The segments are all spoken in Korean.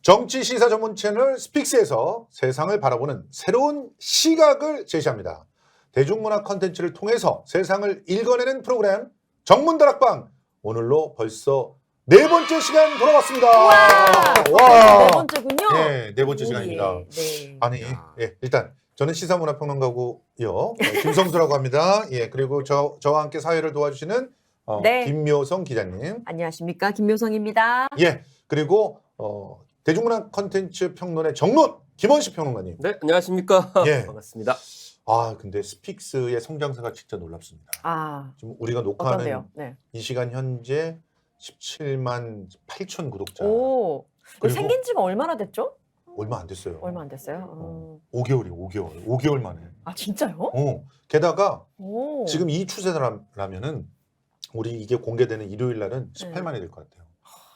정치 시사 전문 채널 스픽스에서 세상을 바라보는 새로운 시각을 제시합니다. 대중문화 컨텐츠를 통해서 세상을 읽어내는 프로그램 정문다락방, 오늘로 벌써 네 번째 시간 돌아왔습니다. 와, 네 번째군요. 네, 네 번째 시간입니다. 네. 아니, 예, 일단 저는 시사문화평론가고요. 김성수라고 합니다. 예, 그리고 저와 함께 사회를 도와주시는 네. 김묘성 기자님. 안녕하십니까, 김묘성입니다. 예, 그리고 대중문화 컨텐츠 평론의 정론 김원식 평론가님. 네, 안녕하십니까. 예. 반갑습니다. 아, 근데 스픽스의 성장세가 진짜 놀랍습니다. 지금 우리가 녹화하는 어떤데요? 네. 이 시간 현재 17만 8천 구독자. 오, 그리고 생긴 지가 얼마나 됐죠? 얼마 안 됐어요. 얼마 안 됐어요? 5개월이요, 5개월 만에. 아, 진짜요? 게다가 오. 지금 이 추세라면은 우리 이게 공개되는 일요일 날은 18만이 될 것 같아요.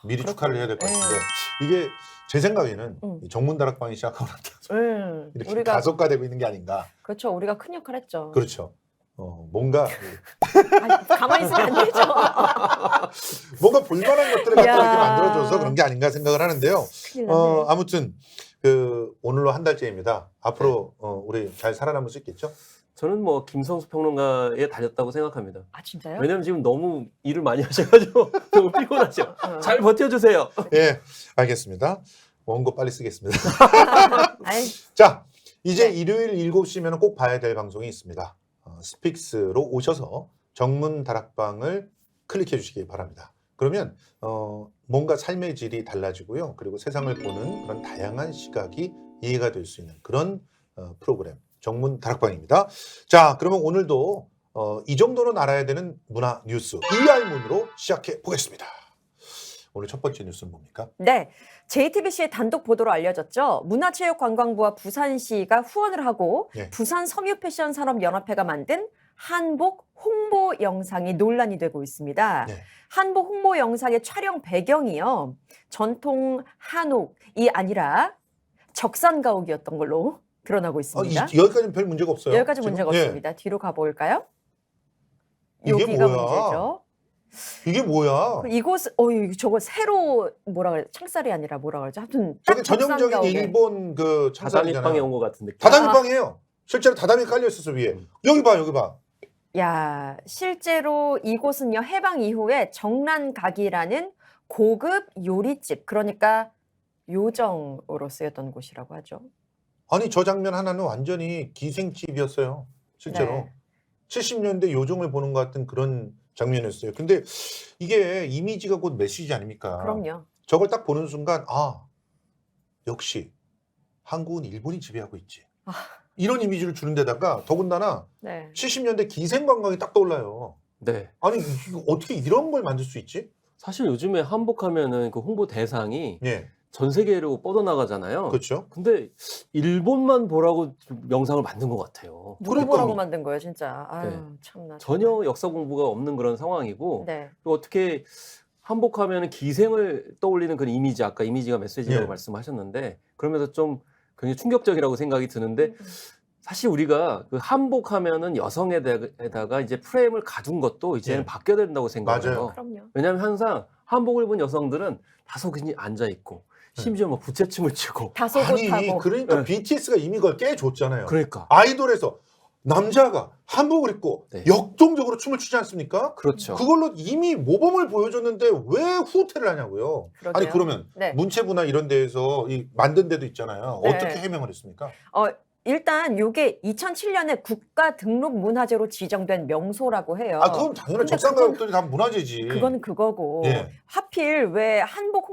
미리 축하를 해야 될 것 같은데 이게 제 생각에는 이 정문다락방이 시작하고 나서 이렇게 우리가 가속화되고 있는 게 아닌가. 그렇죠. 우리가 큰 역할 했죠. 그렇죠. 뭔가 아니, 가만히 있으면 안 되죠. 뭔가 볼만한 것들을 갖다 이렇게 야. 만들어줘서 그런 게 아닌가 생각을 하는데요. 큰일 났네. 아무튼 오늘로 한 달째입니다. 앞으로 우리 잘 살아남을 수 있겠죠? 저는 뭐 김성수 평론가에 달렸다고 생각합니다. 아, 진짜요? 왜냐면 지금 너무 일을 많이 하셔가지고 너무 피곤하죠. 잘 버텨주세요. 예, 알겠습니다. 원고 빨리 쓰겠습니다. 아이, 자, 이제 네. 일요일 7시면 꼭 봐야 될 방송이 있습니다. 스픽스로 오셔서 정문 다락방을 클릭해 주시기 바랍니다. 그러면 뭔가 삶의 질이 달라지고요. 그리고 세상을 보는 그런 다양한 시각이 이해가 될 수 있는 그런 프로그램 정문 다락방입니다. 자, 그러면 오늘도 이 정도는 알아야 되는 문화 뉴스 ER문으로 시작해 보겠습니다. 오늘 첫 번째 뉴스는 뭡니까? 네, JTBC의 단독 보도로 알려졌죠. 문화체육관광부와 부산시가 후원을 하고 네. 부산 섬유패션산업연합회가 만든 한복 홍보 영상이 논란이 되고 있습니다. 네. 한복 홍보 영상의 촬영 배경이요. 전통 한옥이 아니라 적산가옥이었던 걸로 드러나고 있습니다. 여기까지는 별 문제가 없어요. 여기까지 지금? 문제가 예. 없습니다. 뒤로 가볼까요? 이게 여기가 뭐야? 문제죠. 이게 뭐야? 이곳, 저거 새로 뭐라 그래? 창살이 아니라 뭐라 그러죠? 하여튼 저게 딱 전형적인 적산가옥에. 일본 그 다다미방에 창살이잖아요. 온 것 같은 느낌. 다다미방이에요. 실제로 다다미 깔려 있었어 위에. 여기 봐, 여기 봐. 야, 실제로 이곳은요, 해방 이후에 정란각이라는 고급 요리집, 그러니까 요정으로 쓰였던 곳이라고 하죠. 아니 저 장면 하나는 완전히 기생집이었어요. 실제로. 네. 70년대 요정을 보는 것 같은 그런 장면이었어요. 근데 이게 이미지가 곧 메시지 아닙니까? 그럼요. 저걸 딱 보는 순간 역시 한국은 일본이 지배하고 있지. 이런 이미지를 주는 데다가 더군다나 네. 70년대 기생관광이 딱 떠올라요. 네. 아니 이거 어떻게 이런 걸 만들 수 있지? 사실 요즘에 한복하면은 그 홍보 대상이 예, 전 세계로 뻗어나가잖아요. 그렇죠. 근데 일본만 보라고 영상을 만든 것 같아요. 누구 그러니까 보라고 뭐. 만든 거예요, 진짜. 아유, 네. 참나. 전혀 역사 공부가 없는 그런 상황이고 네. 또 어떻게 한복하면 기생을 떠올리는 그런 이미지, 아까 이미지가 메시지라고 예. 말씀하셨는데 그러면서 좀 굉장히 충격적이라고 생각이 드는데 사실 우리가 그 한복하면은 여성에다가 이제 프레임을 가둔 것도 이제는 예. 바뀌어야 된다고 생각해요. 맞아요. 그럼요. 왜냐하면 항상 한복을 입은 여성들은 다소근히 앉아 있고 심지어 뭐 부채춤을 추고 다소곳하고. 아니 그러니까 네. BTS가 이미 그걸 깨줬잖아요. 그러니까 아이돌에서 남자가 한복을 입고 네. 역동적으로 춤을 추지 않습니까? 그렇죠. 그걸로 이미 모범을 보여줬는데 왜 후퇴를 하냐고요. 그러게요. 아니 그러면 네. 문체부나 이런 데에서 만든 데도 있잖아요. 네. 어떻게 해명을 했습니까? 일단 요게 2007년에 국가 등록 문화재로 지정된 명소라고 해요. 그건 당연히 근데 적산가족들이 다 문화재지. 그건 그거고 예. 하필 왜 한복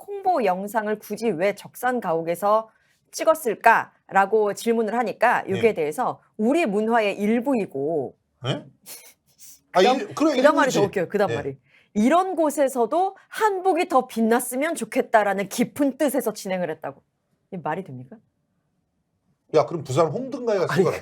홍보 영상을 굳이 왜 적산가옥에서 찍었을까라고 질문을 하니까 여기에 예. 대해서 우리 문화의 일부이고 예? 그다음 말이 더 일부지. 웃겨요. 그다음 예. 말이 이런 곳에서도 한복이 더 빛났으면 좋겠다라는 깊은 뜻에서 진행을 했다고. 이 말이 됩니까? 야 그럼 부산 홍등가에 가서 찍어라.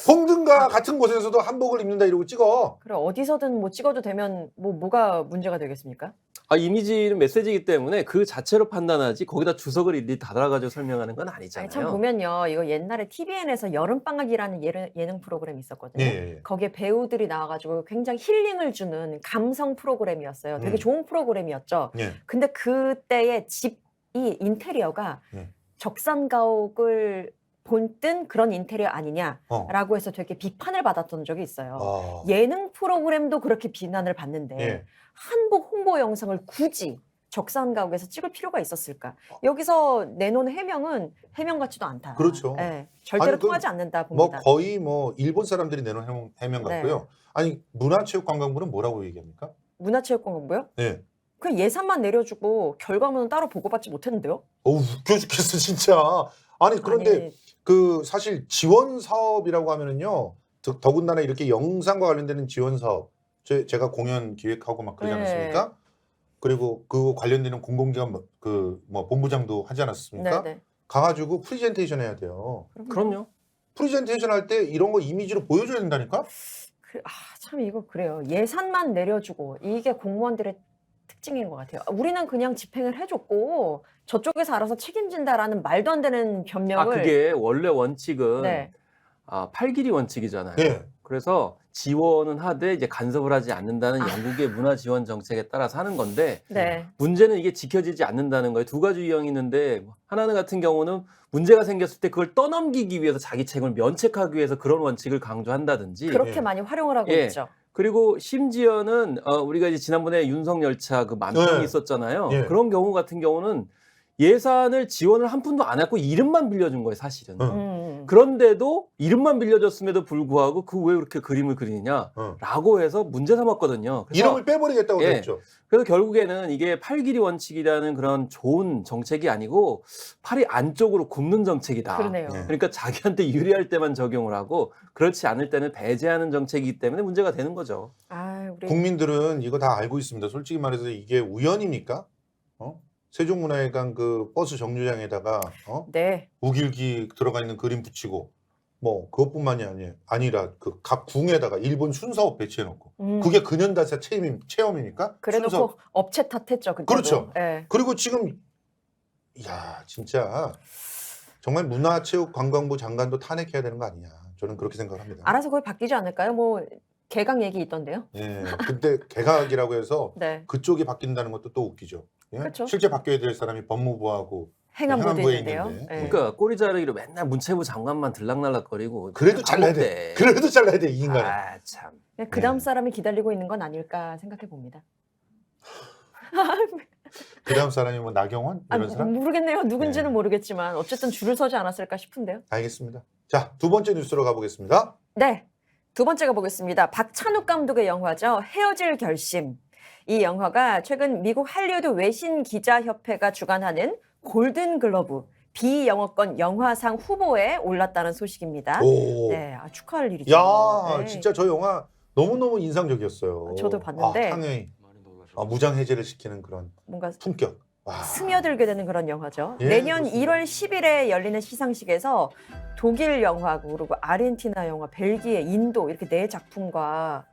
홍등가 같은 곳에서도 한복을 입는다 이러고 찍어. 그래 어디서든 뭐 찍어도 되면 뭐가 문제가 되겠습니까? 이미지는 메시지이기 때문에 그 자체로 판단하지 거기다 주석을 일일이 달아가지고 설명하는 건 아니잖아요. 아니, 참 보면요. 이거 옛날에 TVN에서 여름방학이라는 예능 프로그램이 있었거든요. 예. 거기에 배우들이 나와가지고 굉장히 힐링을 주는 감성 프로그램이었어요. 되게 좋은 프로그램이었죠. 예. 근데 그때의 집 이 인테리어가 네. 적산가옥을 본뜬 그런 인테리어 아니냐라고 어. 해서 되게 비판을 받았던 적이 있어요. 아. 예능 프로그램도 그렇게 비난을 받는데 예. 한복 홍보 영상을 굳이 적산가옥에서 찍을 필요가 있었을까? 여기서 내놓은 해명은 해명 같지도 않다. 그렇죠. 예, 절대로 아니, 그 통하지 않는다 뭐 봅니다. 거의 뭐 일본 사람들이 내놓은 해명 네. 같고요. 아니 문화체육관광부는 뭐라고 얘기합니까? 문화체육관광부요? 네. 그냥 예산만 내려주고 결과물은 따로 보고받지 못했는데요? 어우 웃겨 죽겠어 진짜. 아니 그런데 아니, 그 사실 지원 사업이라고 하면은요. 더군다나 이렇게 영상과 관련되는 지원 사업 제가 공연 기획하고 막 그러지 네. 않았습니까? 그리고 그 관련되는 공공기관 그 뭐 본부장도 하지 않았습니까? 네네. 가가지고 프리젠테이션 해야 돼요. 그럼요. 프리젠테이션 할 때 이런 거 이미지로 보여줘야 된다니까? 참 이거 그래요. 예산만 내려주고 이게 공무원들의 특징인 것 같아요. 우리는 그냥 집행을 해줬고 저쪽에서 알아서 책임진다라는 말도 안 되는 변명을. 그게 원래 원칙은 네. 8길이 원칙이잖아요. 네. 그래서 지원은 하되 이제 간섭을 하지 않는다는 영국의 문화 지원 정책에 따라서 하는 건데 네. 문제는 이게 지켜지지 않는다는 거예요. 두 가지 유형이 있는데 하나는 같은 경우는 문제가 생겼을 때 그걸 떠넘기기 위해서 자기 책임을 면책하기 위해서 그런 원칙을 강조한다든지 그렇게 예. 많이 활용을 하고 예. 있죠. 그리고 심지어는 우리가 이제 지난번에 윤석열차 그 만평이 네. 있었잖아요. 예. 그런 경우 같은 경우는 예산을 지원을 한 푼도 안 했고 이름만 빌려준 거예요, 사실은. 그런데도 이름만 빌려줬음에도 불구하고 그 왜 그렇게 그림을 그리느냐라고 해서 문제 삼았거든요. 그래서, 이름을 빼버리겠다고 예. 그랬죠. 그래서 결국에는 이게 팔길이 원칙이라는 그런 좋은 정책이 아니고 팔이 안쪽으로 굽는 정책이다. 그러네요. 네. 그러니까 자기한테 유리할 때만 적용을 하고 그렇지 않을 때는 배제하는 정책이기 때문에 문제가 되는 거죠. 우리 국민들은 이거 다 알고 있습니다. 솔직히 말해서 이게 우연입니까? 세종문화회관 그 버스 정류장에다가 네. 우길기 들어가 있는 그림 붙이고 뭐 그것뿐만이 아니라 그 각 궁에다가 일본 순사업 배치해놓고 그게 근현대사 체험입니까? 그래놓고 순사업. 업체 탓했죠. 그때도. 그렇죠. 예. 그리고 지금 야 진짜 정말 문화체육관광부 장관도 탄핵해야 되는 거 아니냐? 저는 그렇게 생각합니다. 알아서 거의 바뀌지 않을까요? 뭐 개강 얘기 있던데요. 예. 근데 개각이라고 해서 네. 그쪽이 바뀐다는 것도 또 웃기죠. 예? 그렇죠. 실제 바뀌어야 될 사람이 법무부하고 행안부도 행안부에 있는데요. 있는데. 예. 그러니까 꼬리 자르기로 맨날 문체부 장관만 들락날락거리고 그래도 잘라야 돼. 그래도 잘라야 돼 이 인간은. 아 참. 그 다음 네. 사람이 기다리고 있는 건 아닐까 생각해 봅니다. 그다음 사람이 뭐 나경원 이런 사람? 모르겠네요. 누군지는 네. 모르겠지만 어쨌든 줄을 서지 않았을까 싶은데요. 알겠습니다. 자, 두 번째 뉴스로 가보겠습니다. 네. 두 번째가 보겠습니다. 박찬욱 감독의 영화죠. 헤어질 결심. 이 영화가 최근 미국 할리우드 외신 기자협회가 주관하는 골든글러브 비영어권 영화상 후보에 올랐다는 소식입니다. 오. 네, 축하할 일이죠. 야, 네. 진짜 저 영화 너무너무 인상적이었어요. 저도 봤는데. 상해이 무장 해제를 시키는 그런 뭔가 품격. 와. 스며들게 되는 그런 영화죠. 예, 내년 그렇습니다. 1월 10일에 열리는 시상식에서 독일 영화, 그리고 아르헨티나 영화, 벨기에, 인도 이렇게 네 작품과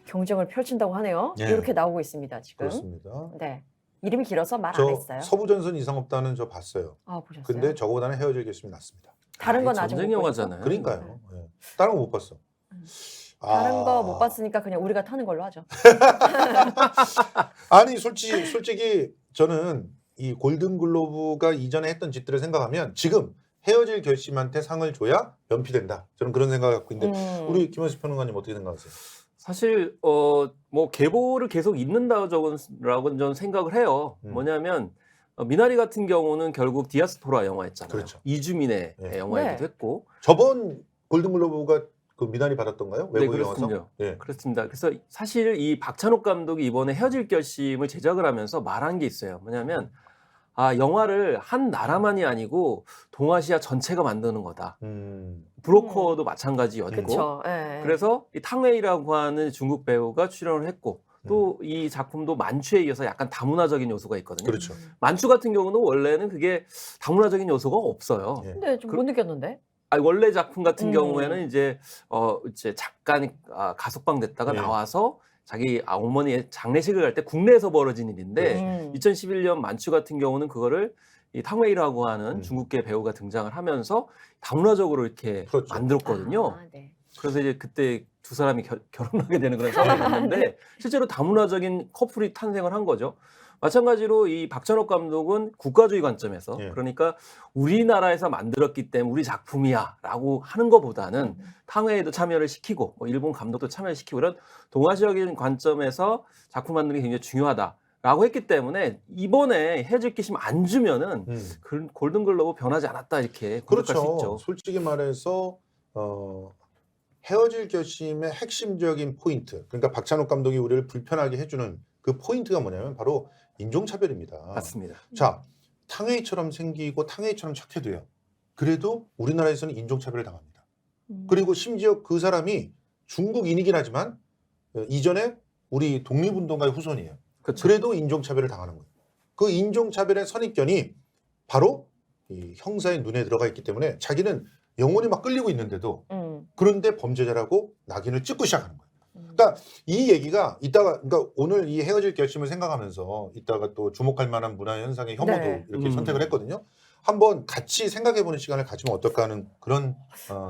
경쟁을 펼친다고 하네요. 예. 이렇게 나오고 있습니다, 지금. 그렇습니다. 네. 이름이 길어서 말 안 저 했어요. 서부전선 이상 없다는 저 봤어요. 보셨어요? 근데 저거보다는 헤어질 결심이 낫습니다. 다른 건 아직 전쟁 못 보셨고? 영화잖아요. 그러니까요. 예. 다른 거 못 봤어. 다른 거 못 봤으니까 그냥 우리가 타는 걸로 하죠. 아니 솔직히 저는 이 골든글로브가 이전에 했던 짓들을 생각하면 지금 헤어질 결심한테 상을 줘야 연피된다. 저는 그런 생각을 갖고 있는데 우리 김원식 평론가님 어떻게 생각하세요? 사실 뭐 계보를 계속 잇는다라고 저는 생각을 해요. 뭐냐면 미나리 같은 경우는 결국 디아스포라 영화였잖아요. 그렇죠. 이주민의 네. 영화이기도 네. 했고. 저번 골든글로브가 그 미나리 받았던가요? 네, 외국 영화상? 그렇군요. 예. 그렇습니다. 그래서 사실 이 박찬욱 감독이 이번에 헤어질 결심을 제작을 하면서 말한 게 있어요. 뭐냐면 영화를 한 나라만이 아니고 동아시아 전체가 만드는 거다. 브로커도 마찬가지였고. 그렇죠. 예. 그래서 이 탕웨이라고 하는 중국 배우가 출연을 했고 또 이 작품도 만추에 이어서 약간 다문화적인 요소가 있거든요. 그렇죠. 만추 같은 경우는 원래는 그게 다문화적인 요소가 없어요. 예. 근데 좀 못 느꼈는데. 원래 작품 같은 경우에는 이제 잠깐 가석방 됐다가 예. 나와서 자기 어머니의 장례식을 갈 때 국내에서 벌어진 일인데 2011년 만추 같은 경우는 그거를 이 탕웨이라고 하는 중국계 배우가 등장을 하면서 다문화적으로 이렇게 그렇죠. 만들었거든요. 네. 그래서 이제 그때 두 사람이 결혼하게 되는 그런 상황이 있는데 실제로 다문화적인 커플이 탄생을 한 거죠. 마찬가지로 이 박찬욱 감독은 국가주의 관점에서 예. 그러니까 우리나라에서 만들었기 때문에 우리 작품이야라고 하는 것보다는 탕웨이도 참여를 시키고 뭐 일본 감독도 참여를 시키고 이런 동아시아적인 관점에서 작품 만드는 게 굉장히 중요하다라고 했기 때문에 이번에 헤어질 기심 안 주면은 골든글로브 변하지 않았다 이렇게 공격할 수 그렇죠. 있죠. 솔직히 말해서 헤어질 결심의 핵심적인 포인트, 그러니까 박찬욱 감독이 우리를 불편하게 해주는 그 포인트가 뭐냐면 바로 인종차별입니다. 맞습니다. 자, 탕웨이처럼 생기고 탕웨이처럼 착해도요. 그래도 우리나라에서는 인종차별을 당합니다. 그리고 심지어 그 사람이 중국인이긴 하지만 이전에 우리 독립운동가의 후손이에요. 그렇죠. 그래도 인종차별을 당하는 거예요. 그 인종차별의 선입견이 바로 이 형사의 눈에 들어가 있기 때문에 자기는 영혼이 막 끌리고 있는데도 그런데 범죄자라고 낙인을 찍고 시작하는 거예요. 그러니까 이 얘기가 이따가 그러니까 오늘 이 헤어질 결심을 생각하면서 이따가 또 주목할 만한 문화 현상의 혐오도 네. 이렇게 선택을 했거든요. 한번 같이 생각해보는 시간을 가지면 어떨까 하는 그런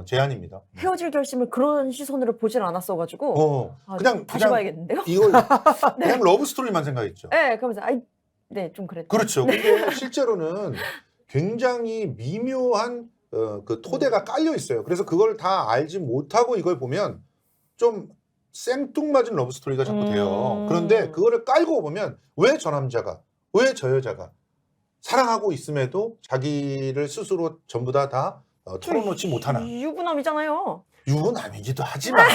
제안입니다. 헤어질 결심을 그런 시선으로 보질 않았어가지고 그냥 다시 봐야겠는데요? 이걸 그냥 러브 스토리만 생각했죠. 네, 그러면서 네, 좀 그랬죠. 그렇죠. 근데 실제로는 굉장히 미묘한 그 토대가 깔려 있어요. 그래서 그걸 다 알지 못하고 이걸 보면 좀 생뚱맞은 러브 스토리가 자꾸 돼요. 그런데 그거를 깔고 보면 왜 저 남자가, 왜 저 여자가 사랑하고 있음에도 자기를 스스로 전부 다 털어놓지 못하나. 유부남이잖아요. 유부남이기도 하지만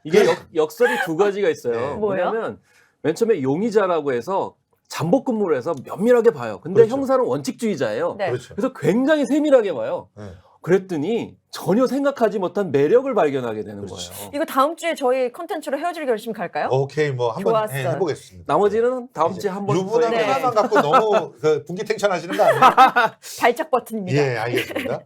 이게 역설이 두 가지가 있어요. 네. 뭐예요? 뭐냐면 맨 처음에 용의자라고 해서 잠복 근무를 해서 면밀하게 봐요. 근데 그렇죠. 형사는 원칙주의자예요. 네. 그렇죠. 그래서 굉장히 세밀하게 봐요. 네. 그랬더니 전혀 생각하지 못한 매력을 발견하게 되는 그렇죠. 거예요. 이거 다음 주에 저희 컨텐츠로 헤어질 결심 갈까요? 오케이, 뭐 한번 좋았어요. 해보겠습니다. 나머지는 다음 주에 한번 유부남 네. 하나만 갖고 너무 분기탱천하시는 거 아니에요? 발작 버튼입니다. 예, 알겠습니다.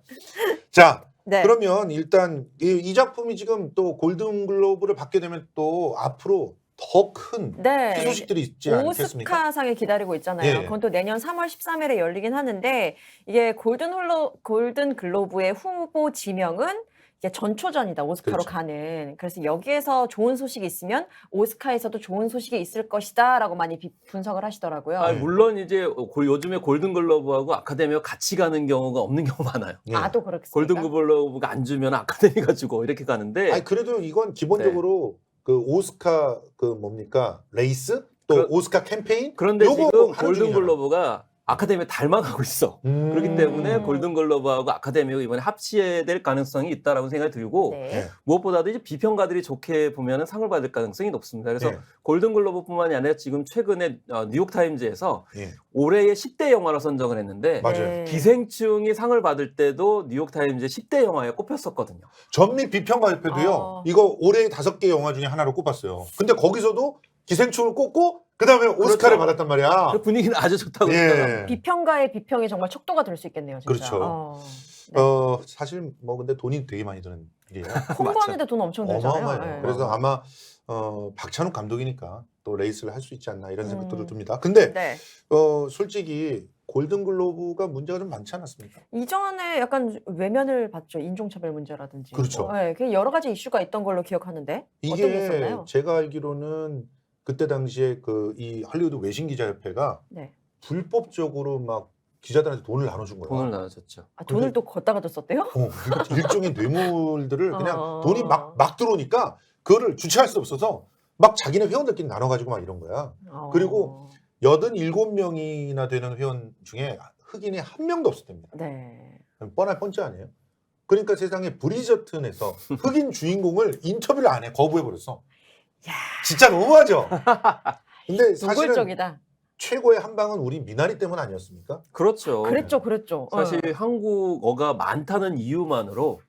자, 네. 그러면 일단 이 작품이 지금 또 골든글로브를 받게 되면 또 앞으로 더 큰 네. 희소식들이 있지 않겠습니까? 오스카상에 기다리고 있잖아요. 예. 그건 또 내년 3월 13일에 열리긴 하는데 이게 골든글로브의 후보 지명은 이게 전초전이다. 오스카로 그렇죠. 가는. 그래서 여기에서 좋은 소식이 있으면 오스카에서도 좋은 소식이 있을 것이다라고 많이 분석을 하시더라고요. 아, 물론 이제 요즘에 골든글러브하고 아카데미가 같이 가는 경우가 없는 경우 많아요. 예. 또 그렇겠습니까? 골든글러브가 안 주면 아카데미가 주고 이렇게 가는데 아니 그래도 이건 기본적으로 그 오스카 그 뭡니까 레이스 또 오스카 캠페인 그런데 요거 지금 하는 골든글러브가 아카데미에 닮아가고 있어. 그렇기 때문에 골든글러브하고 아카데미가 이번에 합치될 가능성이 있다라고 생각이 들고 네. 무엇보다도 이제 비평가들이 좋게 보면 상을 받을 가능성이 높습니다. 그래서 예. 골든글러브뿐만이 아니라 지금 최근에 뉴욕타임즈에서 예. 올해의 10대 영화로 선정을 했는데 맞아요. 네. 기생충이 상을 받을 때도 뉴욕타임즈의 10대 영화에 꼽혔었거든요. 전미 비평가협회도요. 이거 올해 5개 영화 중에 하나로 꼽았어요. 근데 거기서도 기생충을 꼽고 그다음에 오스카를 그렇죠. 받았단 말이야. 그 분위기는 아주 좋다고 예. 생각합니다. 비평가의 비평이 정말 척도가 될 수 있겠네요. 진짜. 그렇죠. 네. 사실 뭐 근데 돈이 되게 많이 드는 일이에요. 홍보하는데 돈 엄청 들잖아요. 어마어마해요. 네. 그래서 아마 박찬욱 감독이니까 또 레이스를 할 수 있지 않나 이런 생각도 듭니다. 근데 네. 솔직히 골든글로브가 문제가 좀 많지 않았습니까? 이전에 약간 외면을 받죠. 인종차별 문제라든지. 그렇죠. 네, 그 여러 가지 이슈가 있던 걸로 기억하는데 어떤 게 이게 있었나요? 제가 알기로는 그때 당시에 이 할리우드 외신기자협회가 네. 불법적으로 막 기자들한테 돈을 나눠준 거야. 돈을 나눠줬죠. 돈을 또 걷다가 줬었대요? 그러니까 일종의 뇌물들을 그냥 어. 돈이 막 들어오니까 그거를 주체할 수 없어서 막 자기네 회원들끼리 나눠가지고 막 이런 거야. 그리고 87명이나 되는 회원 중에 흑인이 한 명도 없었답니다. 네. 뻔할 뻔치 아니에요? 그러니까 세상에 브리저튼에서 흑인 주인공을 인터뷰를 안 해. 거부해버렸어. 야, 진짜 너무하죠? 근데 사실은 노골적이다. 최고의 한 방은 우리 미나리 때문 아니었습니까? 그렇죠. 그랬죠. 사실 한국어가 많다는 이유만으로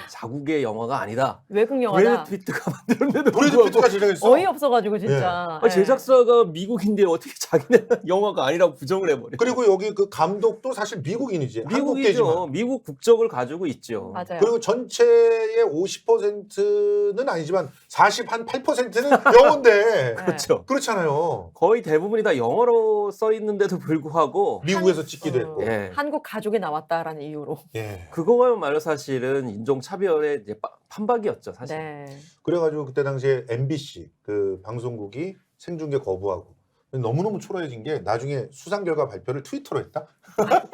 자국의 영화가 아니다. 외국 영화다. 브래드 피트가 만들었는데도 브래드 불구하고 피트가 제작했어. 어이없어가지고 진짜. 네. 제작사가 미국인데 어떻게 자기네 영화가 아니라고 부정을 해버려. 그리고 여기 그 감독도 사실 미국인이지. 미국이죠. 한국계지만. 미국 국적을 가지고 있죠. 맞아요. 그리고 전체의 50%는 아니지만 48%는 영어인데. 그렇죠. 그렇잖아요. 거의 대부분이 다 영어로 써 있는데도 불구하고 미국에서 찍기도 했고. 예. 한국 가족에 나왔다라는 이유로. 예. 그거야말로 사실은 인종 차별의 이제 판박이었죠, 사실. 네. 그래가지고 그때 당시에 MBC 그 방송국이 생중계 거부하고 너무너무 초라해진 게 나중에 수상 결과 발표를 트위터로 했다?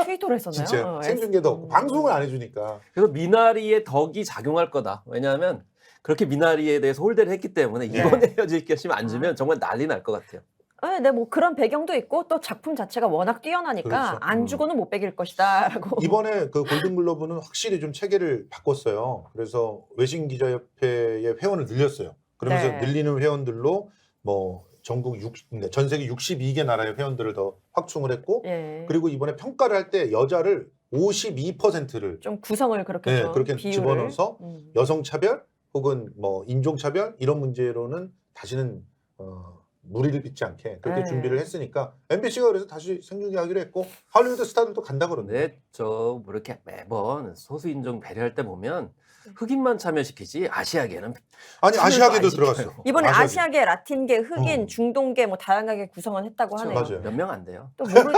트위터로 했었나요? 진짜 생중계도 없고 방송을 안 해주니까. 그래서 미나리의 덕이 작용할 거다. 왜냐하면 그렇게 미나리에 대해서 홀대를 했기 때문에 네. 이번에 헤어질 결심 안 주면 정말 난리 날 것 같아요. 네, 뭐 그런 배경도 있고 또 작품 자체가 워낙 뛰어나니까 그렇죠. 안 주고는 못 빼길 것이다라고. 이번에 그 골든글러브는 확실히 좀 체계를 바꿨어요. 그래서 외신기자협회의 회원을 늘렸어요. 그러면서 네. 늘리는 회원들로 뭐 전국 전 세계 62개 나라의 회원들을 더 확충을 했고 예. 그리고 이번에 평가를 할 때 여자를 52%를 좀 구성을 그렇게 네, 좀 그렇게 비율을. 집어넣어서 여성 차별 혹은 뭐 인종 차별 이런 문제로는 다시는 무리를 빚지 않게 그렇게 네. 준비를 했으니까 MBC가 그래서 다시 생중계하기로 했고 할리우드 스타들도 간다 그러는데 근데 뭐 이렇게 매번 소수 인종 배려할 때 보면 흑인만 참여시키지 아시아계는 아니 참여도 아시아계도 안 들어갔어요. 시켜요. 이번에 아시아계. 아시아계, 라틴계, 흑인, 어. 중동계 뭐 다양하게 구성을 했다고 하네요. 맞아요. 몇 명 안 돼요. 또 모르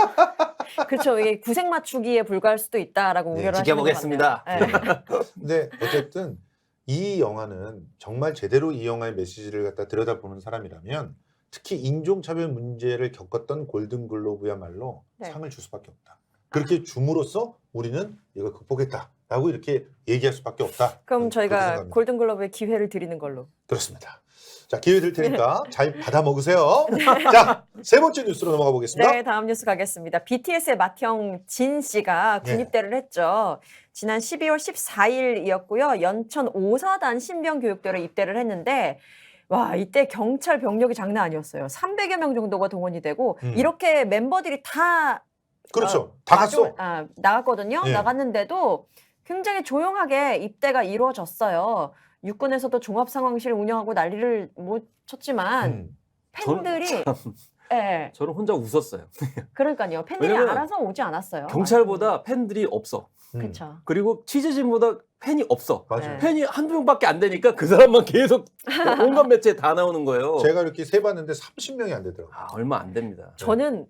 그렇죠. 이게 구색 맞추기에 불과할 수도 있다라고 네, 우려를 지켜보겠습니다. 하시는 것 같네요. 근데 어쨌든 이 영화는 정말 제대로 이 영화의 메시지를 갖다 들여다보는 사람이라면 특히 인종차별 문제를 겪었던 골든글로브야말로 네. 상을 줄 수밖에 없다. 그렇게 줌으로써 우리는 이걸 극복했다라고 이렇게 얘기할 수밖에 없다. 그럼 그렇게 저희가 생각합니다. 골든글러브에 기회를 드리는 걸로. 그렇습니다. 자, 기회 될 테니까 잘 받아 먹으세요. 자, 세 번째 뉴스로 넘어가 보겠습니다. 네, 다음 뉴스 가겠습니다. BTS의 맏형 진 씨가 네. 군입대를 했죠. 지난 12월 14일이었고요. 연천 오사단 신병교육대로 입대를 했는데 와, 이때 경찰 병력이 장난 아니었어요. 300여 명 정도가 동원이 되고 이렇게 멤버들이 다 그렇죠. 다 갔어. 나갔거든요. 예. 나갔는데도 굉장히 조용하게 입대가 이루어졌어요. 육군에서도 종합상황실을 운영하고 난리를 못 쳤지만 팬들이 예, 저는 혼자 웃었어요. 그러니까요. 팬들이 왜냐면 알아서 오지 않았어요. 경찰보다 팬들이 없어. 그렇죠. 그리고 취재진보다 팬이 없어. 맞아요. 네. 팬이 한두 명밖에 안 되니까 그 사람만 계속 온갖 매체에 다 나오는 거예요. 제가 이렇게 세봤는데 30명이 안 되더라고요. 얼마 안 됩니다. 저는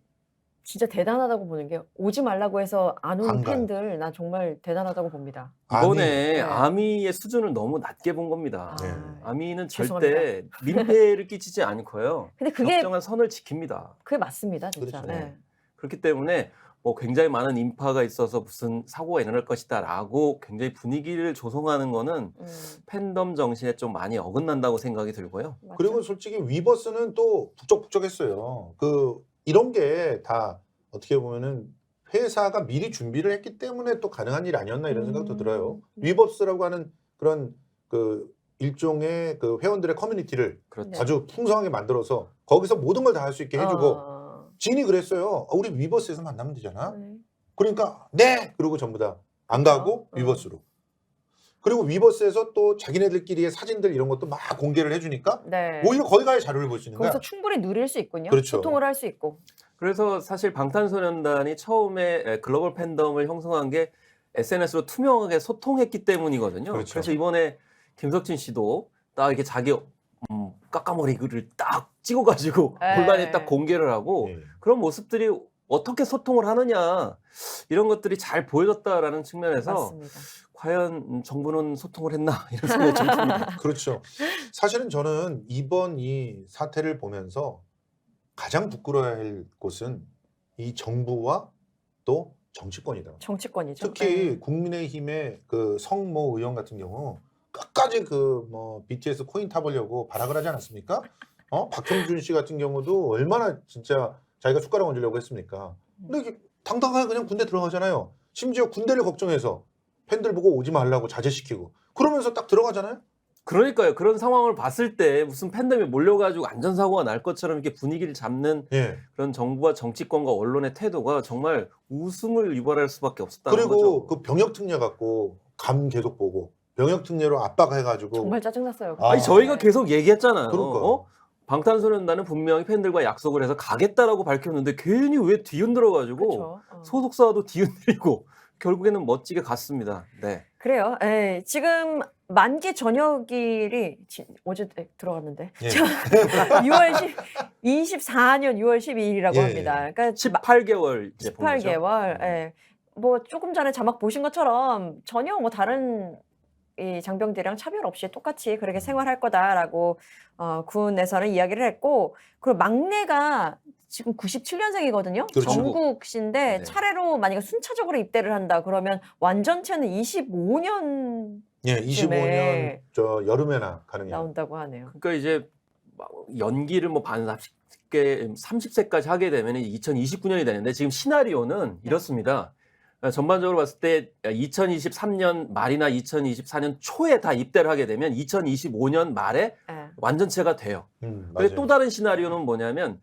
진짜 대단하다고 보는 게 오지 말라고 해서 안 오는 안 가요. 팬들 나 정말 대단하다고 봅니다. 이번에 네. 아미의 수준을 너무 낮게 본 겁니다. 네. 아미는 죄송합니다. 절대 민폐를 끼치지 않고요. 근데 그게 적정한 선을 지킵니다. 그게 맞습니다, 진짜. 그렇죠. 네. 그렇기 때문에 뭐 굉장히 많은 인파가 있어서 무슨 사고가 일어날 것이다라고 굉장히 분위기를 조성하는 거는 팬덤 정신에 좀 많이 어긋난다고 생각이 들고요. 맞죠? 그리고 솔직히 위버스는 또 북적북적했어요. 이런 게 다 어떻게 보면은 회사가 미리 준비를 했기 때문에 또 가능한 일 아니었나 이런 생각도 들어요. 위버스라고 하는 그런 일종의 회원들의 커뮤니티를 그렇죠. 네. 아주 풍성하게 만들어서 거기서 모든 걸 다 할 수 있게 해주고 진이 그랬어요. 우리 위버스에서 만나면 되잖아. 네. 그러니까 네 그러고 전부 다 안 가고 위버스로. 그리고 위버스에서 또 자기네들끼리의 사진들 이런 것도 막 공개를 해주니까 네. 오히려 거기 가야 자료를 볼 수 있는 거야. 거기서 충분히 누릴 수 있군요. 그렇죠. 소통을 할 수 있고. 그래서 사실 방탄소년단이 처음에 글로벌 팬덤을 형성한 게 SNS로 투명하게 소통했기 때문이거든요. 그렇죠. 그래서 이번에 김석진 씨도 딱 이렇게 자기 까까머리를 딱 찍어가지고 네. 골반에 딱 공개를 하고 예. 그런 모습들이 어떻게 소통을 하느냐 이런 것들이 잘 보여졌다라는 측면에서 맞습니다. 과연 정부는 소통을 했나 이런 생각이 좀 듭니다. 그렇죠. 사실은 저는 이번 이 사태를 보면서 가장 부끄러워야 할 곳은 이 정부와 또 정치권이다. 정치권이죠. 특히 네. 국민의힘의 성모 의원 같은 경우 끝까지 BTS 코인 타보려고 발악을 하지 않았습니까? 박형준 씨 같은 경우도 얼마나 진짜 자기가 숟가락 얹으려고 했습니까? 근데 이게 당당하게 그냥 군대 들어가잖아요. 심지어 군대를 걱정해서 팬들 보고 오지 말라고 자제시키고 그러면서 딱 들어가잖아요. 그러니까요. 그런 상황을 봤을 때 무슨 팬덤이 몰려가지고 안전사고가 날 것처럼 이렇게 분위기를 잡는 예. 그런 정부와 정치권과 언론의 태도가 정말 웃음을 유발할 수밖에 없었다는 그리고 거죠. 그 병역 특례 갖고 감 계속 보고 병역 특례로 압박해가지고 정말 짜증났어요. 아, 아니 저희가 계속 얘기했잖아요. 그러니까. 방탄소년단은 분명히 팬들과 약속을 해서 가겠다라고 밝혔는데 괜히 왜 뒤흔들어가지고 그렇죠. 소속사도 뒤흔들리고 결국에는 멋지게 갔습니다. 네. 그래요. 에 지금 만기 전역일이 어제 들어갔는데 예. 24년 6월 12일이라고 예, 합니다. 그러니까 18개월 이제 본 거죠. 18개월. 예. 뭐 조금 전에 자막 보신 것처럼 전혀 뭐 다른 이 장병들이랑 차별 없이 똑같이 그렇게 생활할 거다라고 군에서는 이야기를 했고 그리고 막내가 지금 97년생이거든요. 그렇죠. 전국 씨인데 네. 차례로 만약에 순차적으로 입대를 한다 그러면 완전체는 25년 예, 25년 저 여름에나 가능해요. 나온다고 하네요. 그러니까 이제 연기를 뭐 반 30세까지 하게 되면 2029년이 되는데 지금 시나리오는 이렇습니다. 전반적으로 봤을 때 2023년 말이나 2024년 초에 다 입대를 하게 되면 2025년 말에 예. 완전체가 돼요. 맞아요. 근데 또 다른 시나리오는 뭐냐면